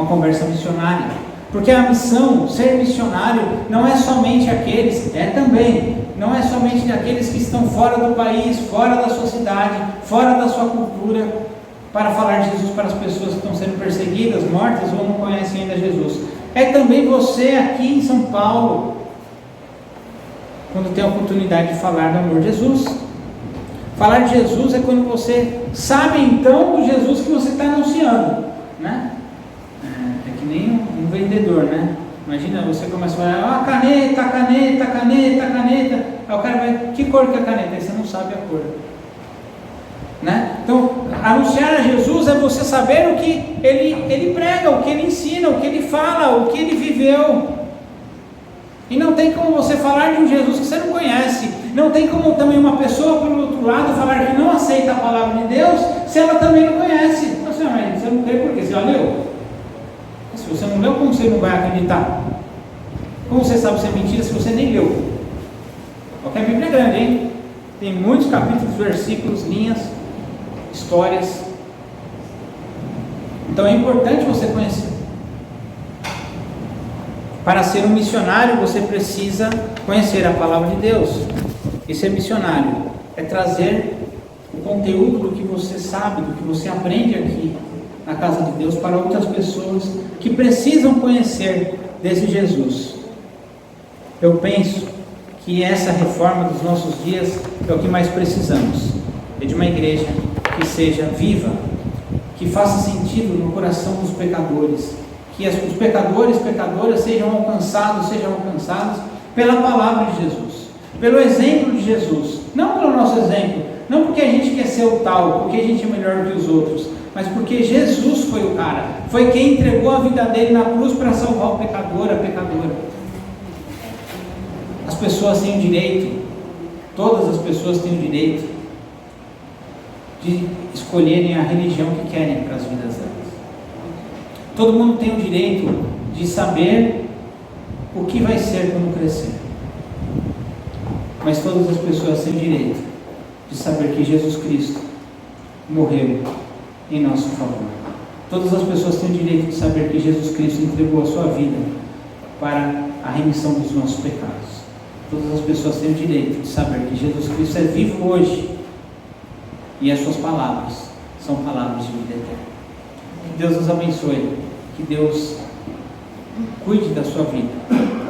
conversa missionária. Porque a missão, ser missionário, não é somente aqueles, não é somente aqueles que estão fora do país, fora da sua cidade, fora da sua cultura, para falar de Jesus para as pessoas que estão sendo perseguidas, mortas ou não conhecem ainda Jesus. É também você aqui em São Paulo, quando tem a oportunidade de falar do amor de Jesus. Falar de Jesus é quando você sabe então do Jesus que você está anunciando, né? É que nem um vendedor, né? Imagina, você começa a falar: caneta. Aí o cara vai: que cor que é a caneta? Aí você não sabe a cor, né? Então, anunciar a Jesus é você saber o que ele prega, o que ele ensina, o que ele fala, o que ele viveu. E não tem como você falar de um Jesus que você não conhece. Não tem como também uma pessoa, por outro lado, falar que não aceita a palavra de Deus, se ela também não conhece. Mas você não crê por quê? Você já leu? você não leu, como você não vai acreditar? Como você sabe se é mentira se você nem leu? Porque a Bíblia é grande, hein? Tem muitos capítulos, versículos, linhas, histórias. Então é importante você conhecer. Para ser um missionário, você precisa conhecer a palavra de Deus. E ser missionário é trazer o conteúdo do que você sabe, do que você aprende aqui na casa de Deus para outras pessoas que precisam conhecer desse Jesus. Eu penso que essa reforma dos nossos dias é o que mais precisamos. É de uma igreja que seja viva, que faça sentido no coração dos pecadores, que os pecadores, pecadoras sejam alcançados pela palavra de Jesus, pelo exemplo de Jesus, não pelo nosso exemplo, não porque a gente quer ser o tal, porque a gente é melhor que os outros, mas porque Jesus foi o cara, foi quem entregou a vida dele na cruz para salvar o pecador, a pecadora. As pessoas têm o direito, todas as pessoas têm o direito de escolherem a religião que querem para as vidas delas. Todo mundo tem o direito de saber o que vai ser quando crescer. Mas todas as pessoas têm o direito de saber que Jesus Cristo morreu em nosso favor. Todas as pessoas têm o direito de saber que Jesus Cristo entregou a sua vida para a remissão dos nossos pecados. Todas as pessoas têm o direito de saber que Jesus Cristo é vivo hoje e as suas palavras são palavras de vida eterna. Que Deus nos abençoe, que Deus cuide da sua vida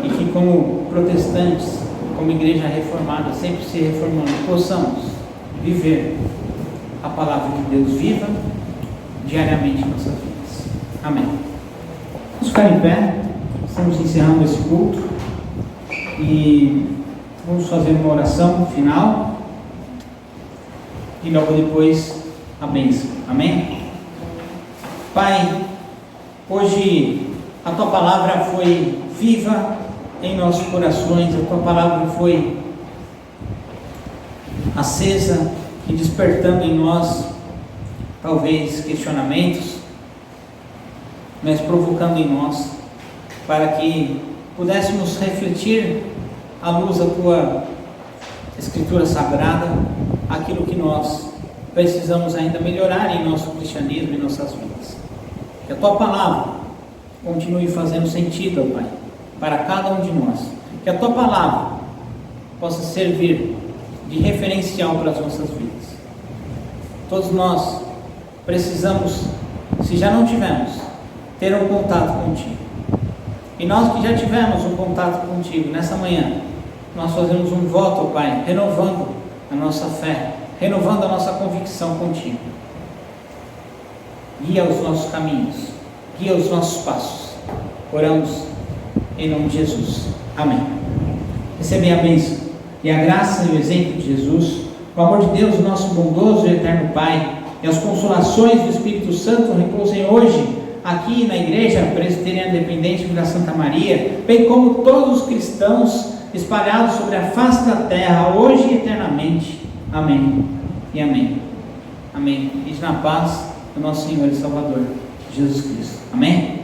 e que, como protestantes, como igreja reformada, sempre se reformando, possamos viver a palavra de Deus viva diariamente em nossas vidas. Amém. Vamos ficar em pé, estamos encerrando esse culto e vamos fazer uma oração final e logo depois a bênção. Amém? Pai, hoje a Tua palavra foi viva em nossos corações, a Tua palavra foi acesa e despertando em nós talvez questionamentos, mas provocando em nós para que pudéssemos refletir à luz da Tua Escritura Sagrada aquilo que nós precisamos ainda melhorar em nosso cristianismo e nossas vidas. Que a Tua palavra continue fazendo sentido, ó Pai, para cada um de nós. Que a Tua palavra possa servir de referencial para as nossas vidas. Todos nós precisamos, se já não tivemos, ter um contato contigo. E nós que já tivemos um contato contigo nessa manhã, nós fazemos um voto, ó Pai, renovando a nossa fé, renovando a nossa convicção contigo. Guia os nossos caminhos, guia os nossos passos. Oramos em nome de Jesus. Amém. Recebei a bênção e a graça e o exemplo de Jesus, o amor de Deus, nosso bondoso e eterno Pai, e as consolações do Espírito Santo repousem hoje aqui na Igreja Presbiteriana Independente Vila Santa Maria, bem como todos os cristãos espalhados sobre a face da terra, hoje e eternamente. Amém e amém. Amém. E na paz do nosso Senhor e Salvador, Jesus Cristo. Amém.